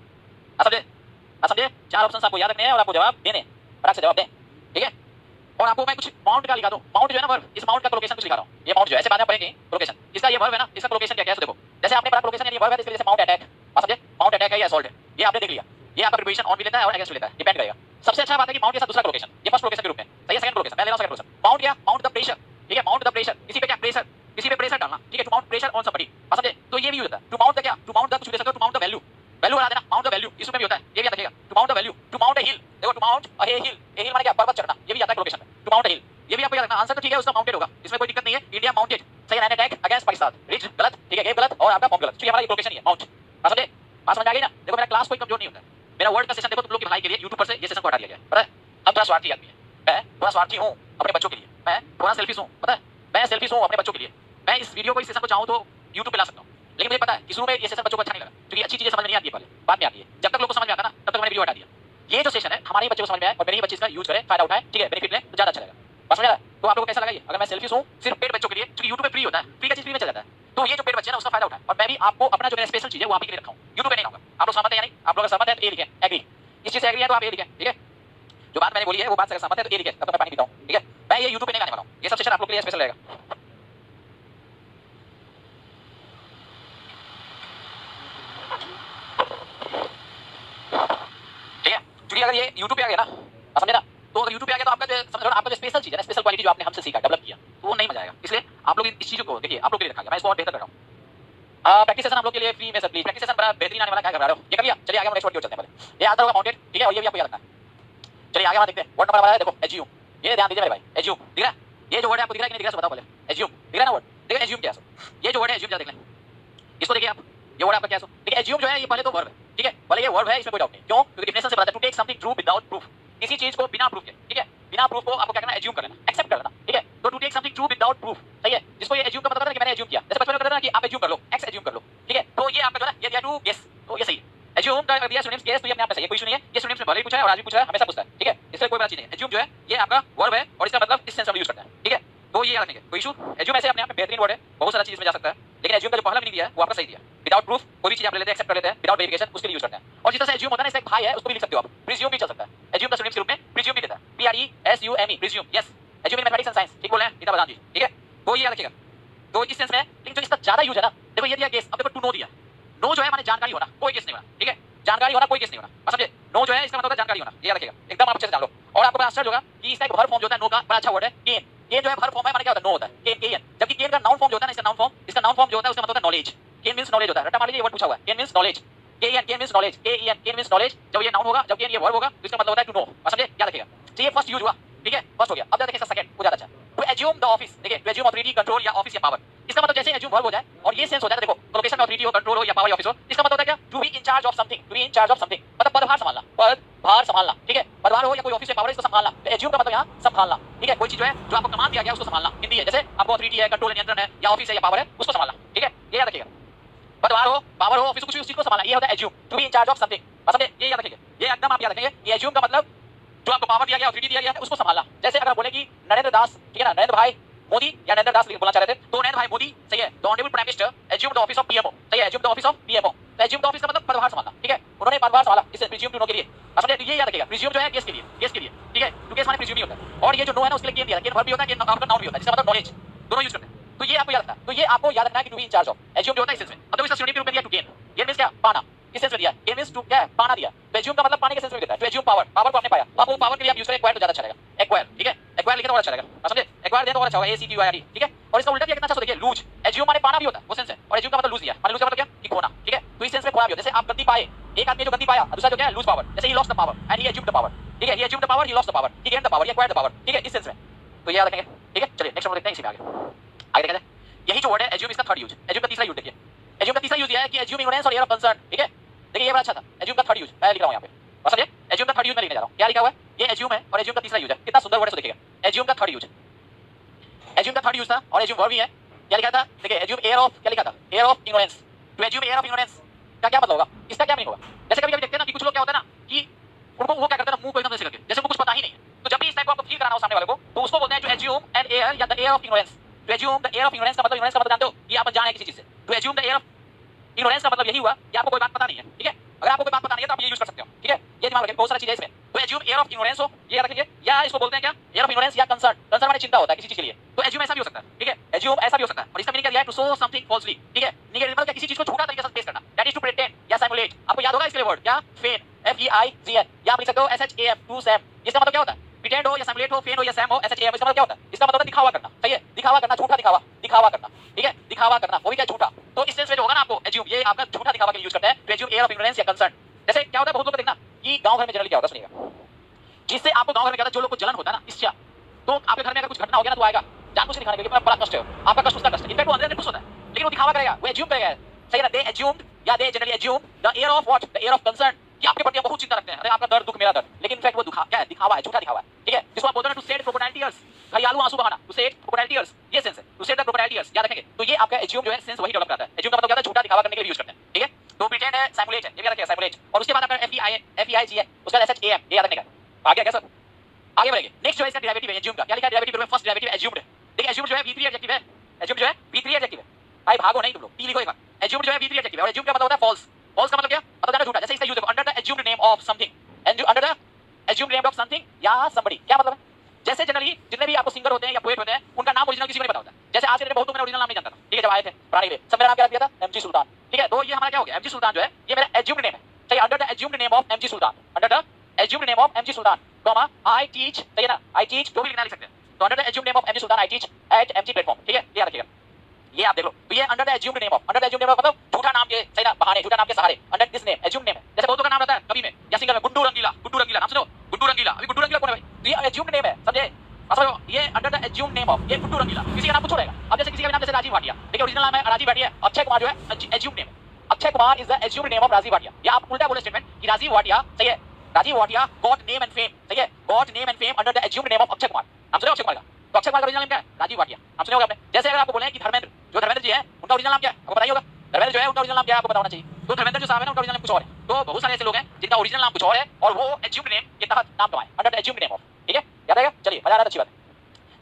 Speaker 1: समझे, चार ऑप्शन आपको याद रखने हैं और आपको जवाब देने, फटाक से जवाब दें, ठीक है। और आपको मैं कुछ माउंट का लिखा दूं, माउंट जो है ना वर्ब, इस माउंट का लोकेशन कुछ लिखा रहा हूं, ये माउंट जो है ऐसे बाद में पढ़ेंगे लोकेशन, इसका ये वर्ब है ना, इसका लोकेशन क्या है देखो, जैसे आपने पढ़ा लोकेशन ये वर्ब है, इसके लिए माउंट अटैक, समझे, माउंट अटैक है या असॉल्ट है, ये आपने देख लिया, ये आपका प्रीपोजिशन ऑन भी लेता है और अगेंस्ट भी लेता है, डिपेंड करेगा। सबसे अच्छा बात है कि माउंट के साथ दूसरा लोकेशन, ये फर्स्ट लोकेशन के रूप में, सही है, सेकंड लोकेशन मैं ले रहा हूं, सेकंड लोकेशन माउंट क्या, माउंट द प्रेशर, ठीक है, माउंट द प्रेशर, किसी पे क्या प्रेशर, किसी पे प्रेशर डालना, ठीक है, to mount pressure on somebody, समझे। तो ये भी होता है, टू माउंट द क्या, टू माउंट द कुछ भी दे सकते हो, to mount the value, value बढ़ा देना, माउंट द वैल्यू, इसमें भी होता है, ये भी याद रखिएगा, to mount the value, to mount a hill, देखो टू माउंट अ हिल, ए हिल माने क्या, पर्वत चढ़ना, ये भी आता है लोकेशन में, टू माउंट अ हिल, ये भी आपको याद रखना, आंसर तो ठीक है उसका माउंटेड होगा, इसमें कोई दिक्कत नहीं है, इंडिया माउंटेड, सही, an attack against Pakistan, rich गलत, ठीक है, गेव गलत, और आपका फॉर्म गलत, क्योंकि हमारा ये लोकेशन ही है माउंट, समझे, बात समझ आ गई ना। देखो मेरा क्लास कोई कमजोर नहीं होता है, मेरा वर्ड का सेशन देखो तुम लोग की भलाई के लिए यूट्यूब पर से ये सेशन को हटा दिया गया, पता है, हम थोड़ा स्वार्थी आदमी है, मैं थोड़ा स्वार्थी हूं अपने बच्चों के लिए, मैं थोड़ा सेल्फिश हूं, पता है, मैं सेल्फिश हूं अपने बच्चों के लिए, मैं इस वीडियो को, इस सेशन को चाहूं तो यूट्यूब पे ला सकता हूं, लेकिन मुझे पता है कि शुरू में ये सेशन बच्चों को अच्छा नहीं लगा, क्योंकि अच्छी चीजें समझ में नहीं आती है, पहले बाद में आती है, जब तक लोगों को समझ में आता ना तब तक मैंने वीडियो हटा दिया। ये जो सेशन है हमारे ही बच्चे को समझ में आए और मेरे ही बच्चे इसका यूज करें, फायदा उठाएं, ठीक है, बेनिफिट लें तो ज्यादा अच्छा लगेगा, बस समझ आया। तो आप लोगों को कैसा लगा ये, अगर मैं सेल्फिश हूं सिर्फ पेड बच्चों के लिए, क्योंकि यूट्यूब पे फ्री होता है, फ्री का चीज फ्री में चल जाता है, तो ये जो पेड बच्चे हैं ना उसका फायदा उठाएं, और मैं भी आपको अपना जो मेरा स्पेशल चीज है वो आप ही के लिए रखा हूं, यूट्यूब पे नहीं लाऊंगा। आप लोग सहमत है या नहीं, आप लोग सहमत है तो ये लिखें एग्री, इस चीज से एग्री है तो आप ए लिखें, ठीक है। जो बात मैंने बोली है वो बात से सहमत है तो ए लिखें, तब तो मैं पानी पीता हूं, ठीक है। मैं ये YouTube पे नहीं गाने वाला हूं, ये सब सेशन आप लोग के लिए स्पेशल रहेगा, ठीक है। क्योंकि अगर ये YouTube पे आ गया ना, आप समझे ना, तो अगर YouTube पे आ गया तो आपका जो समझ लो आपका जो स्पेशल चीज है ना, स्पेशल क्वालिटी जो आपने हमसे सीखा, डेवलप किया, तो वो नहीं मजा आएगा। इसलिए आप लोग इस चीज को देखिए, आप लोग के लिए रखा गया, मैं इसको और बेहतर कर रहा हूं। प्रैक्टिस सेशन आप लोग के लिए फ्री में सर, प्लीज प्रैक्टिस सेशन बड़ा बेहतरीन आने वाला, क्या घबरा रहे हो, ये कर लिया, चलिए आगे हम नेक्स्ट वर्ड की ओर चलते हैं। पहले ये आता होगा माउंटेड, ठीक है, और ये भी आपको याद रखना है। चलिए आगे वहां देखते हैं, वर्ड नंबर हमारा है देखो एज्यूम, ये ध्यान दीजिए मेरे भाई, एज्यूम दिख रहा है, ये जो वर्ड है आपको दिख रहा है कि नहीं दिख रहा है बताओ पहले, एज्यूम दिख रहा है ना वर्ड, देखिए एज्यूम क्या है, ये जो वर्ड है एज्यूम जरा देख लें, इसको देखिए आप, ये वर्ड आपका क्या है, देखिए एज्यूम जो है ये पहले तो वर्ब है, ठीक है, पहले ये वर्ब है, इसमें कोई डाउट नहीं, क्यों, क्योंकि डेफिनेशन से पता है to take something true without proof, किसी चीज को बिना प्रूफ के, ठीक है, बिना प्रूफ को आपको क्या करना है, एज्यूम कर लेना, एक्सेप्ट कर लेना, ठीक है। तो to take something true without proof, सही है, जिसको ये एज्यूम का मतलब है कि मैंने एज्यूम किया, जैसे बचपन में करते हैं ना कि आप एज्यूम कर लो, एक्स एज्यूम कर लो, ठीक है। तो ये आपका जो है ये दिया टू गेस, तो ये सही है। एज्यूम का दिया सिनोनिम्स गेस, तो ये अपने आप में सही है, कोई इशू नहीं है, ये सिनोनिम्स में भले ही पूछा है और आज भी पूछा है, हमेशा पूछता है, ठीक है, इससे कोई बड़ा चीज नहीं है। एज्यूम जो है ये आपका वर्ब है और इसका मतलब इस सेंस में यूज करते हैं, ठीक है, तो ये याद रखेंगे, कोई इशू। एज्यूम ऐसे अपने आप में बेहतरीन वर्ड है, बहुत सारा चीज में जा सकता है, लेकिन एज्यूम का जो पहला मीनिंग दिया है वो आपका सही दिया, विदाउट प्रूफ कोई भी चीज आप ले लेते हैं, एक्सेप्ट कर लेते हैं, विदाउट वेरिफिकेशन उसके लिए यूज करते हैं। और जिस तरह से एज्यूम होता है ना, इसका एक भाई है, उसको भी लिख सकते हो आप, प्रिज्यूम भी चल सकता है, एज्यूम का सिनोनिम्स के रूप में प्रिज्यूम भी देता है, PRESUME presume, yes, assume in mathematics and science, ठीक बोल रहे हैं गीता प्रधान जी, ठीक है। तो ये याद रखिएगा, तो इस सेंस में, लेकिन जो इसका ज्यादा यूज है ना, देखो ये दिया गेस, अब देखो टू नो दिया, नो जो है माने जानकारी होना, कोई गेस नहीं होना, ठीक है, जानकारी होना कोई गेस नहीं होना, समझे, नो जो है इसका मतलब है जानकारी होना, ये याद रखिएगा, एकदम आप अच्छे से जान लो। और आपको बड़ा आश्चर्य होगा कि इसका एक वर्ब फॉर्म जो होता है नो का, बड़ा अच्छा वर्ड है गेन, गेन जो है वर्ब फॉर्म है, माने क्या होता है, नो होता है, गेन गेन, जबकि गेन का नाउन फॉर्म जो होता है ना, इसका नाउन फॉर्म जो होता है उसका मतलब होता है नॉलेज, गेन मींस नॉलेज होता है, रट्टा मार लीजिए, ये वर्ड पूछा हुआ है, gain means knowledge, gain means knowledge, gain means knowledge, जब ये नाउन होगा, जब गेन ये वर्ब होगा, तो इसका मतलब होता है टू नो, समझे, याद रखिएगा। तो ये फर्स्ट यूज हुआ, ठीक है, फर्स्ट हो गया। अब देखिए इसका सेकंड वो ज्यादा अच्छा, टू एज्यूम द ऑफिस, देखिए टू एज्यूम ऑथोरिटी, कंट्रोल या ऑफिस या पावर, इसका मतलब जैसे एज्यूम वर्ब हो जाए और ये सेंस हो जाए, देखो लोकेशन में ऑथोरिटी हो, कंट्रोल हो या पावर या ऑफिस हो, इसका मतलब होता है क्या, to be in charge of something, to be in charge of something, मतलब पदभार संभालना, पदभार संभालना, ठीक है, पदभार हो या कोई ऑफिस या पावर, इसको संभालना, तो एज्यूम का मतलब यहाँ संभालना, ठीक है, कोई चीज जो है जो आपको कमांड दिया गया उसको संभालना, हिंदी है, जैसे आपको ऑथोरिटी है, कंट्रोल नियंत्रण है या ऑफिस है या पावर है, उसको संभालना, ठीक है, ये याद रखिएगा, पदभार हो, पावर हो, ऑफिस कुछ भी उस चीज को संभालना, ये होता है assume, to be in charge of something, समझे, ये याद रखिएगा, ये एकदम आप याद रखेंगे कि एज्यूम का मतलब जो आपको पावर दिया गया, ऑथोरिटी दिया गया है, उसको संभालना। जैसे अगर बोले कि नरेंद्र दास, ठीक है ना, नरेंद्र भाई मोदी या नरेंद्र दास बोलना चाह रहे थे, तो नरेंद्र भाई मोदी सही है, the honourable prime minister assume the office of PMO, सही है, assume the office of PMO, तो एज्यूम द ऑफिस का मतलब पदभार संभालना, ठीक है, उन्होंने पदभार संभाला, इससे प्रिज्यूम टू नो के लिए, समझे, तो ये याद रखिएगा, प्रिज्यूम जो है केस के लिए, ठीक है, टू केस माने प्रिज्यूम ही होता है, और ये जो नो है ना उसके लिए गेन दिया है, गेन वर्ब भी होता है, गेन आपका नाउन भी होता है, जिसका मतलब नॉलेज, दोनों यूज करते हैं, तो ये आपको याद रखना है, तो ये आपको याद रखना है कि to be in charge of, assume जो होता है इस सेंस में। अब देखो इसका सिनोनिम के रूप में दिया टू गेन, गेन मींस क्या, पाना, इस सेंस में दिया, गेन मींस टू क्या है, पाना दिया, तो एज्यूम का मतलब पाने के सेंस में देता है, तो एज्यूम पावर, पावर को आपने पाया, तो आपको पावर के लिए आप यूज करें एक्वायर तो ज्यादा अच्छा रहेगा, एक्वायर, ठीक है, एक्वायर लिखे तो और अच्छा रहेगा, समझे, एक्वायर दे तो और अच्छा होगा, ACQUIRE, ठीक है। और इसका उल्टा दिया कितना अच्छा, देखिए लूज, एज्यूम माने पाना भी होता है, वो सेंस है, और एज्यूम का मतलब लूज दिया, माने लूज का मतलब क्या कि खोना, ठीक है, तो इस सेंस में खोना भी होता है, जैसे आप गलती पाए, एक आदमी जो गलती पाया, दूसरा जो क्या है लूज पावर, जैसे ही lost the power and he assumed the power, ठीक है, he assumed the power, he lost the power, he gained the power, he acquired the power, ठीक है, इस सेंस में, तो ये याद रखेंगे, ठीक है। चलिए नेक्स्ट वर्ड देखते हैं, इसी में आगे देखते हैं, यही जो वर्ड है एज्यूम, इसका थर्ड यूज, एज्यूम का तीसरा यूज देखिए, एज्यूम का तीसरा यूज दिया है कि एज्यूम इग्नोरेंस और एयर ऑफ कंसर्न, ठीक है, देखिए ये बड़ा अच्छा था, एज्यूम का थर्ड यूज मैं लिख रहा हूं यहां पे, और समझिए एज्यूम का थर्ड यूज मैं लिखने जा रहा हूं, क्या लिखा हुआ है, ये एज्यूम है और एज्यूम का तीसरा यूज है, कितना सुंदर वर्ड है, देखिएगा एज्यूम का थर्ड यूज, एज्यूम का थर्ड यूज था और एज्यूम वर्ब भी है, क्या लिखा था, देखिए एज्यूम एयर ऑफ, क्या लिखा था, air of ignorance, to assume air of ignorance का क्या मतलब होगा, इसका क्या मीनिंग होगा, जैसे कभी-कभी देखते हैं ना कि कुछ लोग क्या होता है ना कि उनको वो क्या करते हैं ना, मुंह को एकदम ऐसे करके, जैसे उनको कुछ पता ही नहीं है, तो जब भी इस टाइप को आपको फील कराना हो सामने वाले को, तो उसको बोलते हैं टू एज्यूम एन एयर या the air of ignorance, to assume the air of ignorance का मतलब, इग्नोरेंस का मतलब जानते हो, ये आप जाने किसी चीज से, to assume the air of ignorance का मतलब यही हुआ कि आपको कोई बात पता नहीं है, ठीक है, अगर आपको कोई बात पता नहीं है तो आप ये यूज कर सकते हो, ठीक है, ये दिमाग रखिए, बहुत सारी चीजें इसमें, तो एज्यूम एयर ऑफ इग्नोरेंस हो, ये याद रखेंगे, या इसको बोलते हैं क्या, एयर ऑफ इग्नोरेंस या कंसर्न, कंसर्न माने चिंता होता है किसी चीज के लिए, तो एज्यूम ऐसा भी हो सकता है, ठीक है, एज्यूम ऐसा भी हो सकता है, और इसका मीनिंग क्या दिया है, टू शो समथिंग फॉल्सली, ठीक है, निगेटिव मतलब किसी चीज को झूठा तरीके से पेश करना, दैट इज टू प्रिटेंड या सिमुलेट, आपको याद होगा इसके लिए वर्ड क्या, फेन, FEIGN, या आप लिख सकते हो SHAM, टू सैम, इसका मतलब क्या होता है, प्रिटेंड हो या सिमुलेट हो, फेन हो या सैम हो, SHAM, इसका मतलब क्या होता है, इसका मतलब दिखावा करना, सही है, दिखावा करना, झूठा दिखावा, दिखावा करना, ठीक है, दिखावा करना, वो भी क्या झूठा, तो इस सेंस में जो होगा ना आपको एज्यूम, ये आपका झूठा दिखावा के लिए यूज करते हैं, to assume air of ignorance या कंसर्न, जैसे क्या होता है बहुत लोग देखना कि गांव घर में जनरली क्या होता है, सुनिएगा, जिससे आपको गांव घर में क्या होता है, जो लोग को जलन होता है ना इच्छा, तो आपके घर में अगर कुछ घटना हो गया ना, तो आएगा जानबूझ के दिखाने के लिए, बड़ा कष्ट है, आपका कष्ट उसका कष्ट, इनफैक्ट वो अंदर खुश होता है, लेकिन वो दिखावा करेगा, वो एज्यूम करेगा, सही है ना, दे एज्यूम्ड या they generally assume the air of what, the air of concern, कि आपके प्रति बहुत चिंता रखते हैं, अरे आपका दर्द दुख मेरा दर्द, लेकिन इनफैक्ट वो दुखा क्या है, दिखावा है, झूठा दिखावा है, ठीक है, जिसको आप बोलते हैं टू सेड क्रोकोडाइल टीयर्स, घड़ियालू आंसू बहाना, टू सेड क्रोकोडाइल टीयर्स, ये सेंस है, to shed the crocodile tears, याद रखेंगे, तो ये आपका एज्यूम जो है सेंस वही डेवलप करता है, एज्यूम का मतलब क्या होता है, झूठा दिखावा करने के लिए यूज करते हैं, ठीक है, तो प्रिटेंड है, सिमुलेट है, ये भी याद रखिएगा, सिमुलेट, और उसके बाद आपका FEIG है, उसका SHAM, ये याद रखने का, आगे क्या सर, आगे बढ़ेंगे, नेक्स्ट जो है इसका डेरिवेटिव है एज्यूम का, क्या लिखा है डेरिवेटिव में, फर्स्ट डेरिवेटिव एज्यूम्ड, देखिए एज्यूम जो है V3 एडजेक्टिव है, एज्यूम जो है V3 एडजेक्टिव है, भाई भागो नहीं तुम लोग, P लिखो एक बार, एज्यूम जो है V3 एडजेक्टिव है, और एज्यूम का मतलब होता है फॉल्स, फॉल्स का मतलब क्या, मतलब जाना झूठा, जैसे इसका यूज देखो, under the assumed name of something, under the assumed name of something या समबडी। क्या मतलब है? जैसे जनरली जितने भी आपको सिंगर होते हैं या पोएट होते हैं उनका नाम ओरिजिनल किसी को नहीं पता होता। जैसे आज के डेट में बहुत लोग मेरा ओरिजिनल नाम नहीं जानता था, ठीक है, जब आए थे पुराने में सब मेरा नाम क्या दिया था, एमजी सुल्तान, ठीक है। तो ये हमारा क्या हो गया, एमजी सुल्तान जो है ये मेरा एज्यूम्ड नेम है, सही, under the assumed name of MG Sultan, under the assumed name of MG Sultan, comma I teach, सही है ना, आई टीच जो भी लिखना लिख सकते हैं। तो under the assumed name of MG Sultan I teach at MG platform, ठीक है, ये याद रखिएगा। ये आप देख लो, तो ये under the assumed name of, under the assumed name of मतलब झूठा नाम, ये सही ना, बहाने, झूठा नाम के सहारे, under this name assumed name है। जैसे बहुतों का नाम रहता है कवि में या सिंगर में, गुड्डू रंगीला, गुड्डू रंगीला, नाम सुनो, गुड्डू रंगीला। अभी गुड्डू रंगीला कौन है भाई? तो ये एज्यूम्ड नेम है, समझे? समझो, ये under the assumed name of, ये गुड्डू रंगीला, किसी का नाम पूछो रहेगा। अब जैसे किसी का नाम जैसे राजीव भाटिया, देखिए ओरिजिनल नाम है राजीव भाटिया, अक्षय कुमार जो है एज्यूम्ड नेम है, Akshay Kumar is the assumed name of Rajiv Bhatia. या आप उल्टा बोले स्टेटमेंट कि राजीव भाटिया, सही है, Rajiv Bhatia got name and fame, सही है, got name and fame under the assumed name of Akshay Kumar. नाम सुने अक्षय कुमार का? तो अक्षय कुमार का ओरिजिनल नाम क्या है? राजीव भाटिया, नाम सुने होगा आपने। जैसे अगर आपको बोले कि धर्मेंद्र, जो धर्मेंद्र जी है उनका ओरिजिनल नाम क्या है आपको बताइए होगा, धर्मेंद्र जो है उनका ओरिजिनल नाम क्या है आपको पता होना चाहिए। तो धर्मेंद्र जो साहब है ना उनका ओरिजिनल नाम कुछ और है। तो बहुत सारे ऐसे लोग हैं जिनका ओरिजिनल नाम कुछ और है और वो एज्यूम्ड नेम के तहत नाम कमाए, under the assumed name of, ठीक है, याद आएगा। चलिए मजा आ रहा है, अच्छी बात है।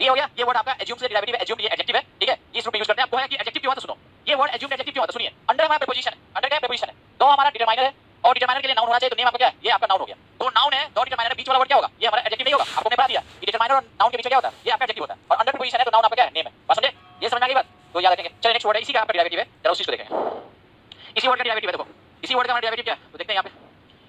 Speaker 1: ये हो गया, ये वर्ड आपका एज्यूम से डेरिवेटिव है, एज्यूम ये एडजेक्टिव है, ठीक है, इस रूप में यूज करते हैं। आपको है कि एडजेक्टिव क्यों आता, सुनो, ये वर्ड एज्यूम एडजेक्टिव क्यों आता, सुनिए। अंडर हमारा प्रीपोजिशन है, अंडर क्या प्रीपोजिशन है, तो हमारा डिटरमाइनर है और डिटरमाइनर के लिए नाउन होना चाहिए, तो नेम आपका क्या है, ये आपका नाउन हो गया। तो नाउन है, दो डिटरमाइनर बीच वाला वर्ड क्या होगा, ये हमारा एडजेक्टिव नहीं होगा। आपको मैं बता दिया कि डिटरमाइनर और नाउन के बीच क्या होता है, ये आपका एडजेक्टिव होता है। और अंडर प्रीपोजिशन है तो नाउन आपका क्या है, नेम है। बात समझे? ये समझ में आ गई बात? तो याद रखेंगे। चलिए नेक्स्ट वर्ड है, इसी का आपका डेरिवेटिव है, जरा उसी को देखेंगे। इसी वर्ड का डेरिवेटिव है, देखो इसी वर्ड का हमारा डेरिवेटिव क्या है, तो देखते हैं यहाँ पे।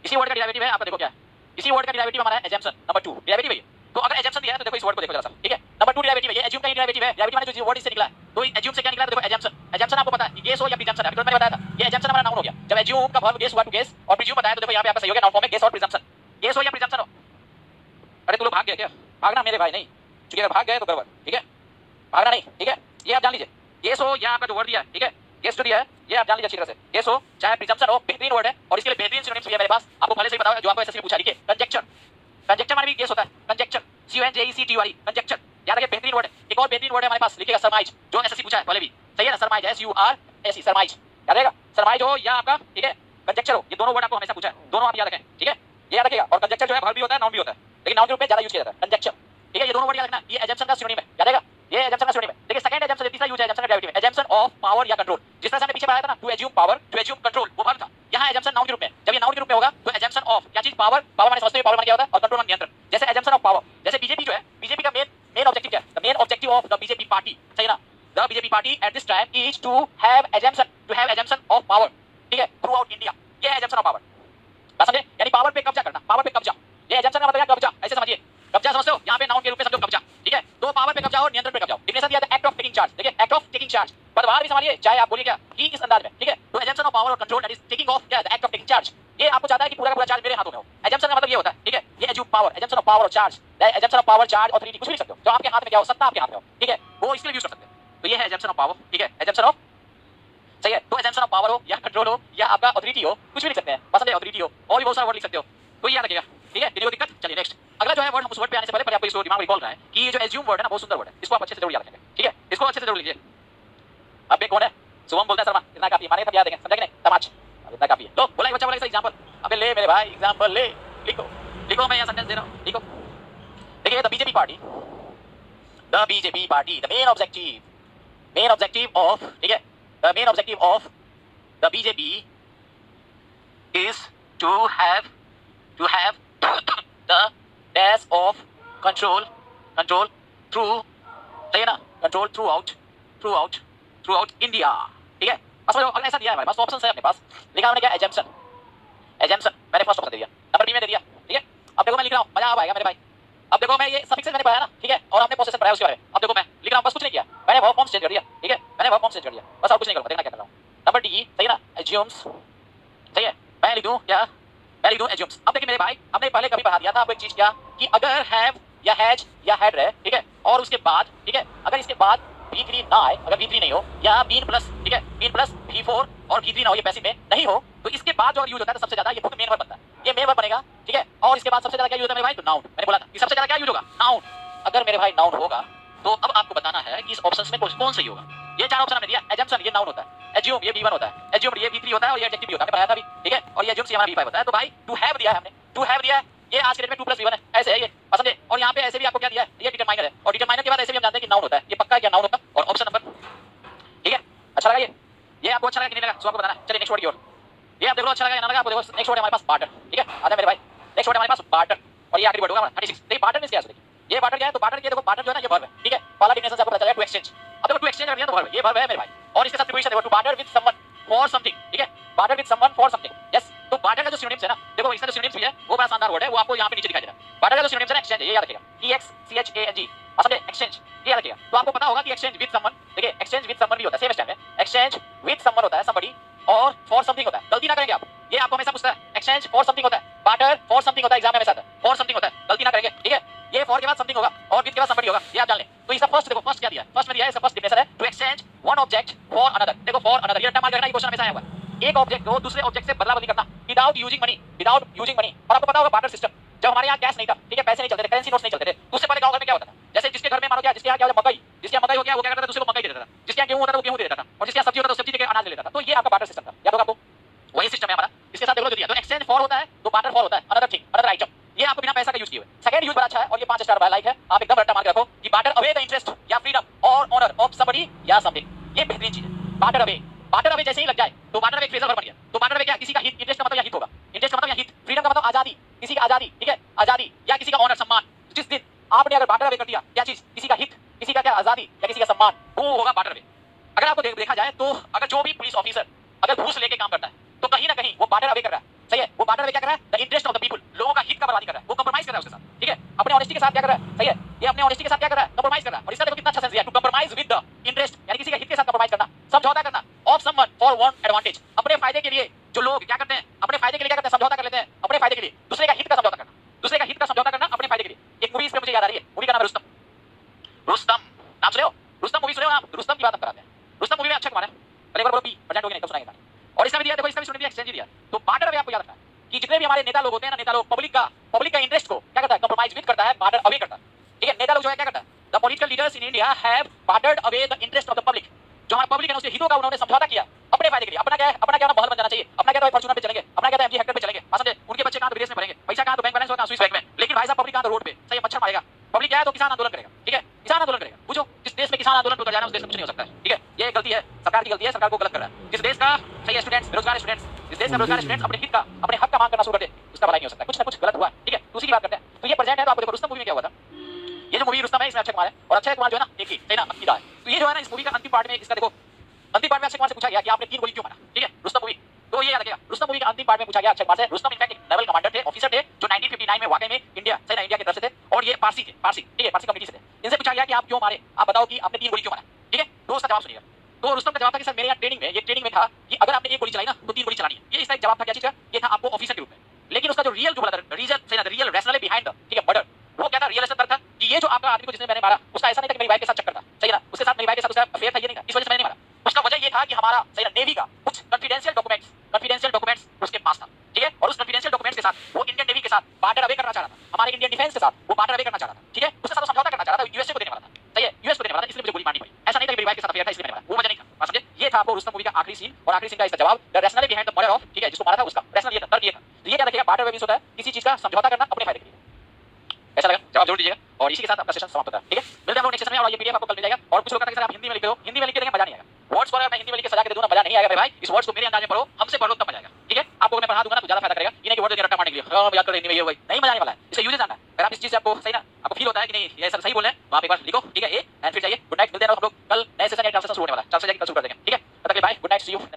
Speaker 1: इसी वर्ड का डेरिवेटिव है आपका, देखो क्या है, इसी वर्ड का डेरिवेटिव हमारा है एजम्पशन, नंबर 2 डेरिवेटिव है। तो अगर एजम्पशन दिया है तो देखो इस वर्ड को देखो जरा सा, ठीक है, नंबर 2 डेरिवेटिव है, ये एज्यूम का डेरिवेटिव है। डेरिवेटिव माने जो वर्ड इससे निकला है, तो एज्यूम से क्या निकला है, तो देखो एजम्पशन, एजम्पशन आपको पता है गेस हो या प्रिजम्पशन है, अभी तो मैंने बताया था, ये एजम्पशन हमारा नाउन हो गया। जब एज्यूम का वर्ब गेस हुआ टू गेस और प्रिज्यूम बताया, तो देखो यहाँ पे आपका सही हो गया नाउन फॉर्म में गेस और प्रिजम्पशन, गेस हो या प्रिजम्पशन हो। अरे तू लोग भाग गए क्या? भागना मेरे भाई नहीं, क्योंकि अगर भाग गए तो गड़बड़, ठीक है, भागना नहीं, ठीक है। ये आप जान लीजिए, गेस हो या आपका जो वर्ड दिया है, ठीक है, गेस जो दिया है ये आप जान लीजिए अच्छी तरह से, गेस हो चाहे प्रिजम्पशन हो, बेहतरीन वर्ड है और इसके लिए बेहतरीन सिनोनिम्स भी है मेरे पास, आपको पहले से ही पता है, जो आपको एसएससी ने पूछा, लिखिए कंजेक्चर, कंजेक्चर माने भी गेस होता है, कंजेक्चर, CONJECTURE, कंजेक्चर, याद रखिए, बेहतरीन वर्ड है। एक और बेहतरीन वर्ड है हमारे पास, लिखिएगा सरमाइज, जो एसएससी पूछा है पहले भी, सही है ना, सरमाइज, SURMAIZ, सरमाइज, याद रहेगा, सरमाइज हो या आपका, ठीक है, कंजेक्चर हो, ये दोनों वर्ड आपको हमेशा पूछा है, दोनों आप याद रखें, ठीक है, ये याद रखिएगा। और कंजेक्चर जो है वर्ब भी होता है, नाउन भी होता है, लेकिन नाउन के रूप में ज्यादा यूज किया जाता है कंजेक्चर, ठीक है, ये दोनों वर्ड याद रखना, ये एजम्पशन का सिनोनिम है, याद रहेगा, ये एजम्पशन का सिनोनिम है। देखिए सेकंड एजम्पशन, तीसरा यूज है एजम्पशन का डेरिवेटिव, एजम्पशन ऑफ पावर या कंट्रोल, जिस तरह से हमने पीछे पढ़ाया था ना, to assume power, to assume control, वो वर्ब था। यहाँ एजम्पशन नाउन के रूप में, जब ये नाउन के रूप में होगा तो एजम्पशन ऑफ क्या चीज, पावर, पावर माने समझते हैं पावर माने क्या होता है, और कंट्रोल माने नियंत्रण। जैसे एजम्पशन ऑफ पावर, जैसे बीजेपी जो है, बीजेपी का मेन ऑब्जेक्टिव क्या है, the main objective of the BJP party, सही ना, the BJP party at this time is to have assumption of power, ठीक है, थ्रू आउट इंडिया, ये है एजम्पशन ऑफ पावर, बात समझे, यानी पावर पे कब्जा करना, पावर पे कब्जा, ये एजम्पशन का मतलब क्या, कब्जा, ऐसे समझिए, कब्जा समझते हो, यहाँ पे नाउन के रूप में समझो कब्जा, ठीक है, तो पावर पे कब्जा और नियंत्रण पे कब्जा। डिफिनेशन दिया था एक्ट ऑफ टेकिंग चार्ज, देखिए एक्ट ऑफ टेकिंग चार्ज, पदभार भी समझिए, चाहे आप बोलिए क्या कि इस अंदाज में, ठीक है। तो एजम्पशन ऑफ पावर और control that is taking of, क्या है, एक्ट ऑफ टेकिंग चार्ज, ये आपको चाहता है कि पूरा का पूरा चार्ज मेरे हाथों में हो। एजम्पशन का मतलब ये होता है, ठीक है, ये assume power, assumption of power और charge, assumption of power, charge, authority, कुछ भी लिख सकते हो, जो आपके हाथ में क्या हो, सत्ता आपके हाथ में हो, ठीक है, वो इसके लिए यूज कर सकते हैं। तो ये है एजम्पशन ऑफ पावर, ठीक है, एजम्पशन ऑफ, सही है, तो एजम्पशन ऑफ पावर हो या कंट्रोल हो या आपका ऑथोरिटी हो, कुछ भी लिख सकते हैं, पसंद है ऑथोरिटी हो, और भी बहुत सारा वर्ड लिख सकते हो, तो याद रखिएगा, ठीक है, कोई दिक्कत। चलिए नेक्स्ट, अगला जो है वर्ड, हम उस वर्ड पे आने से पहले आपको इसको दिमाग में रिकॉल रहा है कि ये जो एज्यूम वर्ड है ना, बहुत सुंदर वर्ड है, इसको आप अच्छे से जरूर याद रखेंगे, ठीक है, इसको अच्छे से जरूर लीजिए। अब कौन है, शुभम बोलता है शर्मा, इतना काफी, माने तब याद देंगे, समझा कि नहीं, तमाच, अब इतना काफी है। तो बोला एक बच्चा बोला एग्जांपल, अबे ले मेरे भाई एग्जांपल ले, लिखो लिखो, मैं यहाँ सेंटेंस दे रहा हूँ, लिखो। देखिए the BJP party, the BJP party, the main objective of, ठीक है, the main objective of the BJP is to have the dash of control through, सही है ना, control throughout India, ठीक है। बस समझो, अगर ऐसा दिया है हमारे पास, ऑप्शन है अपने पास, लिखा हमने क्या, एजम्पशन, मैंने फर्स्ट ऑप्शन दे दिया, नंबर बी में दे दिया, ठीक है। अब देखो मैं लिख रहा हूँ, मजा आएगा मेरे भाई। अब देखो मैं ये सफिक्स मैंने पढ़ाया ना, ठीक है, और हमने पोसेशन पढ़ाया उसके बारे में। अब देखो मैं लिख रहा हूँ, बस कुछ नहीं किया, मैंने वर्ब फॉर्म चेंज कर दिया, ठीक है, मैंने वर्ब फॉर्म चेंज कर दिया, बस और कुछ नहीं करूँगा, देखना क्या कर रहा हूँ। नंबर डी, सही है ना, एज्यूम्स, सही है, मैं लिख दूं क्या, मैं लिख दूं एज्यूम्स। अब देखिए मेरे भाई, हमने पहले कभी पढ़ा दिया था आपको एक चीज क्या, कि अगर हैव या हैज या हैड रहे, ठीक है, और उसके बाद, ठीक है, अगर इसके बाद V3 ना आए, अगर V3 नहीं हो, या बीन प्लस, ठीक है, बीन प्लस V4 और V3 ना हो, ये पैसिव में नहीं हो, तो इसके बाद जो यूज होता है तो सबसे ज्यादा ये खुद मेन वर्ब बनता है, ये मेन वर्ब बनेगा, ठीक है। और इसके बाद सबसे ज्यादा क्या यूज होता है मेरे भाई, तो नाउन, मैंने बोला था कि सबसे ज्यादा क्या यूज होगा, नाउन। अगर मेरे भाई नाउन होगा तो अब आपको बताना है कि इस ऑप्शंस में कौन सही होगा। ये चार ऑप्शन हमने दिया, एजम्पशन ये नाउन होता है, एज्यूम ये V1 होता है, एज्यूम ये V3 होता है, और ये एडजेक्टिव भी होता है, हमने पढ़ाया था अभी, ठीक है। और ये एज्यूम हमारा V5 होता है। तो भाई टू हैव दिया है हमने, टू हैव दिया है, ये आज के डेट में 2 + V1 है, ऐसे है ये, पसंद है। और यहाँ पे ऐसे भी आपको क्या दिया है, ये डिटरमाइनर है, और डिटरमाइनर के बाद ऐसे भी हम जानते हैं कि नाउन होता है, ये पक्का है क्या, नाउन होता है। और ऑप्शन नंबर, ठीक है, अच्छा लगा ये आपको अच्छा लगा कि नहीं लगा, सो आपको बताना है। चलिए नेक्स्ट वर्ड की ओर, ये आप देख लो अच्छा लगा या ना लगा, आपको देखो नेक्स्ट वर्ड हमारे पास पार्टनर, ठीक है, आ जाए मेरे भाई, नेक्स्ट वर्ड हमारे पास बार्टर, और ये आखिरी वर्ड होगा हमारा 36। देखिए बार्टर मींस क्या है, ये बार्टर क्या है, तो बार्टर ये देखो बार्टर जो है ना ये वर्ब है, ठीक है, पहला डिफिनेशन से आपको पता चला टू एक्सचेंज। अब देखो टू एक्सचेंज कर दिया तो वर्ब, ये वर्ब है मेरे भाई, और इसके साथ प्रीपोजिशन देखो to barter with someone for something, ठीक है, barter with someone for something, yes. तो बार्टर का जो सिनोनिम्स है ना, देखो इसका जो सिनोनिम्स भी है वो बड़ा शानदार वर्ड है, वो आपको यहां पे नीचे दिखाई दे रहा है। बार्टर का जो सिनोनिम्स है ना एक्सचेंज, ये याद रखिएगा, EXCHANG, समझे, एक्सचेंज, ये याद रखिएगा। तो आपको पता होगा कि एक्सचेंज विद समवन, देखिए एक्सचेंज विद समवन भी होता है सेम स्टेप में, एक्सचेंज विद समवन होता है समबडी, और फॉर समथिंग होता है, गलती ना करेंगे आप, ये आपको हमेशा पूछता है, एक्सचेंज फॉर समथिंग होता है, बार्टर फॉर समथिंग होता है, एग्जाम में हमेशा आता है, फॉर समथिंग होता है, गलती ना करेंगे, ठीक है। ये फॉर के बाद समथिंग होगा और विद के बाद समबडी होगा, ये आप जान लें। तो इसका फर्स्ट देखो, फर्स्ट क्या दिया है, फर्स्ट में दिया है, इसका फर्स्ट डिफिनेशन है to exchange one object for another, देखो फॉर अनदर, ये रट्टा मार के रखना, ये क्वेश्चन हमेशा आया हुआ है, एक ऑब्जेक्ट को दूसरे ऑब्जेक्ट से बदला बदली करना without using money, without using money. और आपको पता होगा बार्टर सिस्टम, जब हमारे यहाँ कैश नहीं था, ठीक है, पैसे नहीं चलते थे, करेंसी नोट्स नहीं चलते थे, तो उससे पहले गांव घर में क्या होता था, जैसे जिसके घर में मानो क्या, जिसके यहाँ क्या होता मकई, जिसके यहाँ मकई हो गया वो क्या करता था, दूसरे को मकई दे देता था, जिसके यहाँ गेहूं होता था वो गेहूं दे देता था, और जिसके यहाँ सब्जी होता था सब्जी देके अनाज ले लेता था। तो ये आपका बार्टर सिस्टम था, याद होगा आपको, वही सिस्टम है हमारा। इसके साथ देखो जो दिया, तो एक्सचेंज फॉर होता है तो बार्टर फॉर होता है, अनदर थिंग, अनदर आइटम, ये आपको बिना पैसा का यूज किए हुए। सेकंड यूज बड़ा अच्छा है और ये 5 स्टार वाला लाइक है, आप एकदम रट्टा मार के रखो कि बार्टर अवे द इंटरेस्ट या फ्रीडम और ऑनर ऑफ समबडी या समथिंग, ये बेहतरीन चीज है। बार्टर अवे, बार्टर अवे जैसे ही लग जाए तो बार्टर अवे एक फ्रेजल वर्ब बन गया। तो बार्टर अवे क्या, किसी का हित, इंटरेस्ट का मतलब या हित होगा, इंटरेस्ट का मतलब या हित, फ्रीडम का मतलब आजादी, किसी की आजादी, ठीक है, आजादी, या किसी का ऑनर सम्मान। जिस दिन आपने अगर बार्टर अवे कर दिया क्या चीज, किसी का हित, किसी का क्या आजादी या किसी का सम्मान, वो होगा बार्टर अवे। अगर आपको देखा जाए तो अगर जो भी पुलिस ऑफिसर अगर घूस लेके काम करता है तो कहीं ना कहीं वो बार्टर अवे कर रहा है, सही है, वो बार्टर अवे क्या कर रहा है, the interest of the people, लोगों का हित का बर्बादी कर रहा है, वो कंप्रोमाइज कर रहा है उसके साथ, ठीक है, अपने ऑनेस्टी के साथ क्या कर रहा है, सही है, ये अपने ऑनेस्टी के साथ क्या कर रहा है, कंप्रोमाइज कर रहा है। और इसका देखो कितना अच्छा सेंस दिया, to compromise with the interest, यानी किसी के हित के साथ कंप्रोमाइज करना, समझौता करना, of someone for one advantage, अपने फायदे के लिए जो लोग क्या करते हैं, अपने फायदे के लिए क्या करते हैं, समझौता कर लेते हैं, अपने फायदे के लिए, दूसरे का हित का समझौता करना, दूसरे का हित का समझौता करना अपने फायदे के लिए। एक मूवी इसमें मुझे याद आ रही है, मूवी का नाम है रुस्तम, रुस्तम नाम सुने हो, रुस्तम मूवी सुने हो आप, रुस्तम की बात हम कराते हैं। रुस्तम मूवी में अक्षय कुमार है, अरे बोलो पी प्रेजेंट हो गया नहीं तो सुनाएंगे। और इसका भी दिया, देखो इसका भी सुनने दिया, एक्सचेंज दिया। तो बार्टर अवे आपको याद रखना है कि जितने भी हमारे नेता लोग होते हैं ना, नेता लोग पब्लिक का इंटरेस्ट को क्या करता है, कंप्रोमाइज विद करता है, बार्टर अवे करता है, ठीक है। नेता लोग जो है क्या करता है, the political leaders in India have bartered away the interest of the public, जो हमारा पब्लिक है उसके हितों का उन्होंने समझौता किया अपने फायदे के लिए। अपना क्या है, अपना क्या महल बन जाना चाहिए, अपना क्या तो फॉर्च्यूनर पे चलेंगे, अपना क्या तो एमजी हेक्टर पे चलेंगे, समझे, उनके बच्चे कहां तो विदेश में पढ़ेंगे, पैसा कहां तो बैंक बैलेंस होगा स्विस बैंक में, लेकिन भाई साहब पब्लिक कहां तो रोड पे, सही मच्छर मारेगा, पब्लिक क्या है तो किसान आंदोलन करेगा, ठीक है, किसान आंदोलन करेगा। पूछो जिस देश में किसान आंदोलन पर जाना उस देश में कुछ नहीं हो सकता है, ठीक है, ये गलती है, सरकार की गलती है, सरकार को गलत कर रहा है। जिस देश का सही है स्टूडेंट्स, बेरोजगार स्टूडेंट्स, जिस देश का बेरोजगार स्टूडेंट्स अपने हित का, अपने हक का मांग करना शुरू कर दे, उसका भलाई नहीं हो सकता, कुछ ना कुछ गलत हुआ, ठीक है, तो उसी की बात करते हैं। तो ये प्रेजेंट है, तो आपको देखो रुस्तम मूवी में क्या हुआ था, ये जो मूवी रुस्तम है इसमें अक्षय कुमार है, और अक्षय कुमार जो है ना एक ही सही ना अकीदा है। तो ये जो है ना इस मूवी का अंतिम पार्ट में, इसका देखो अंतिम पार्ट में अक्षय कुमार से पूछा गया कि आपने 3 गोली क्यों मारा, ठीक है, रुस्तम मूवी, तो ये याद रखिएगा, रुस्तम मूवी का अंतिम पार्ट में पूछा गया अक्षय कुमार से। रुस्तम इनफैक्ट एक नेवल कमांडर थे, ऑफिसर थे, जो 1959 में वाकई में इंडिया सही ना इंडिया की तरफ से थे, और ये पारसी थे, पारसी, ठीक है, पारसी कम्युनिटी से थे। इनसे पूछा गया कि आप क्यों मारे, आप बताओ कि आपने 3 गोली क्यों मारा, ठीक है। तो उसका जवाब सुनिएगा। तो रुस्तम का जवाब था कि सर मेरे यहाँ ट्रेनिंग में, ये ट्रेनिंग में था कि अगर आपने 1 गोली चलाई ना तो 3 गोली चलानी है, ये इसका एक जवाब था। क्या चीज का, ये था आपको ऑफिसर के रूप में। लेकिन उसका जो रियल जो बोला था, रीजन सही ना, रियल रैशनल बिहाइंड द, ठीक है, मर्डर, वो क्या था, रियल था कि ये जो आपका आदमी को जिसने मैंने मारा, उसका ऐसा नहीं था कि मेरी वाइफ के साथ चक्कर था, सही ना, उसके साथ मेरी वाइफ के साथ उसका अफेयर था, ये नहीं था, इस वजह से मैंने नहीं मारा। उसका वजह ये था कि हमारा सही ना नेवी का कुछ कॉन्फिडेंशियल डॉक्यूमेंट्स उसके पास था, ठीक है, और उस कॉन्फिडेंशियल डॉक्यूमेंट्स के साथ वो इंडियन नेवी के साथ बार्टर अवे करना चाह रहा था, हमारे इंडियन डिफेंस के साथ वो बार्टर अवे करना चाह रहा था, ठीक है, उसके साथ समझौता करना चाह रहा था, यूएसए को देने वाला था, सही है, यूएस को देने वाला था, इसलिए मुझे गोली मारनी पड़ी। ऐसा नहीं था कि मेरी वाइफ के साथ अफेयर था इसलिए मैंने मारा, वो वजह नहीं था, बात समझे। ये था आपको रुस्तम मूवी का आखिरी सीन, और आखिरी सीन का इसका जवाब, the rational behind the murder of, ठीक है, जिसको मारा था उसका रैशनल ये था, तर्क ये था। तो ये क्या रखिएगा, बार्टर अवे मींस होता है किसी चीज का समझौता करना अपने फायदे के लिए। ऐसा लगा, जवाब जरूर दीजिएगा, और इसी के साथ आपका सेशन समाप्त होता है, ठीक है। मिलते हैं हम लोग नेक्स्ट सेशन में, और ये पीडीएफ आपको कल मिल जाएगा। और कुछ लोग कहते हैं सर आप हिंदी में लिखे हो, हिंदी में लिख के देंगे मजा नहीं आएगा, वर्ड्स को अगर मैं हिंदी में लिख के सजा के दे दूं ना मजा नहीं आएगा भाई। इस वर्ड्स को मेरे अंदाज में पढ़ो, हमसे पढ़ो तब मजा आएगा, ठीक है। आपको मैं पढ़ा दूंगा ना तो ज्यादा फायदा करेगा, इन्हें कि वर्ड रट्टा मारने के लिए याद कर हिंदी में ये भाई नहीं मजा आने वाला है, इससे यूजेस जानना है। अगर आप इस चीज से आपको सही ना आपको फील होता है कि नहीं ये सर सही बोल रहे हैं, वहां पे एक बार लिखो, ठीक है, ए एंड फिर जाइए। गुड नाइट, मिलते हैं हम लोग कल नए सेशन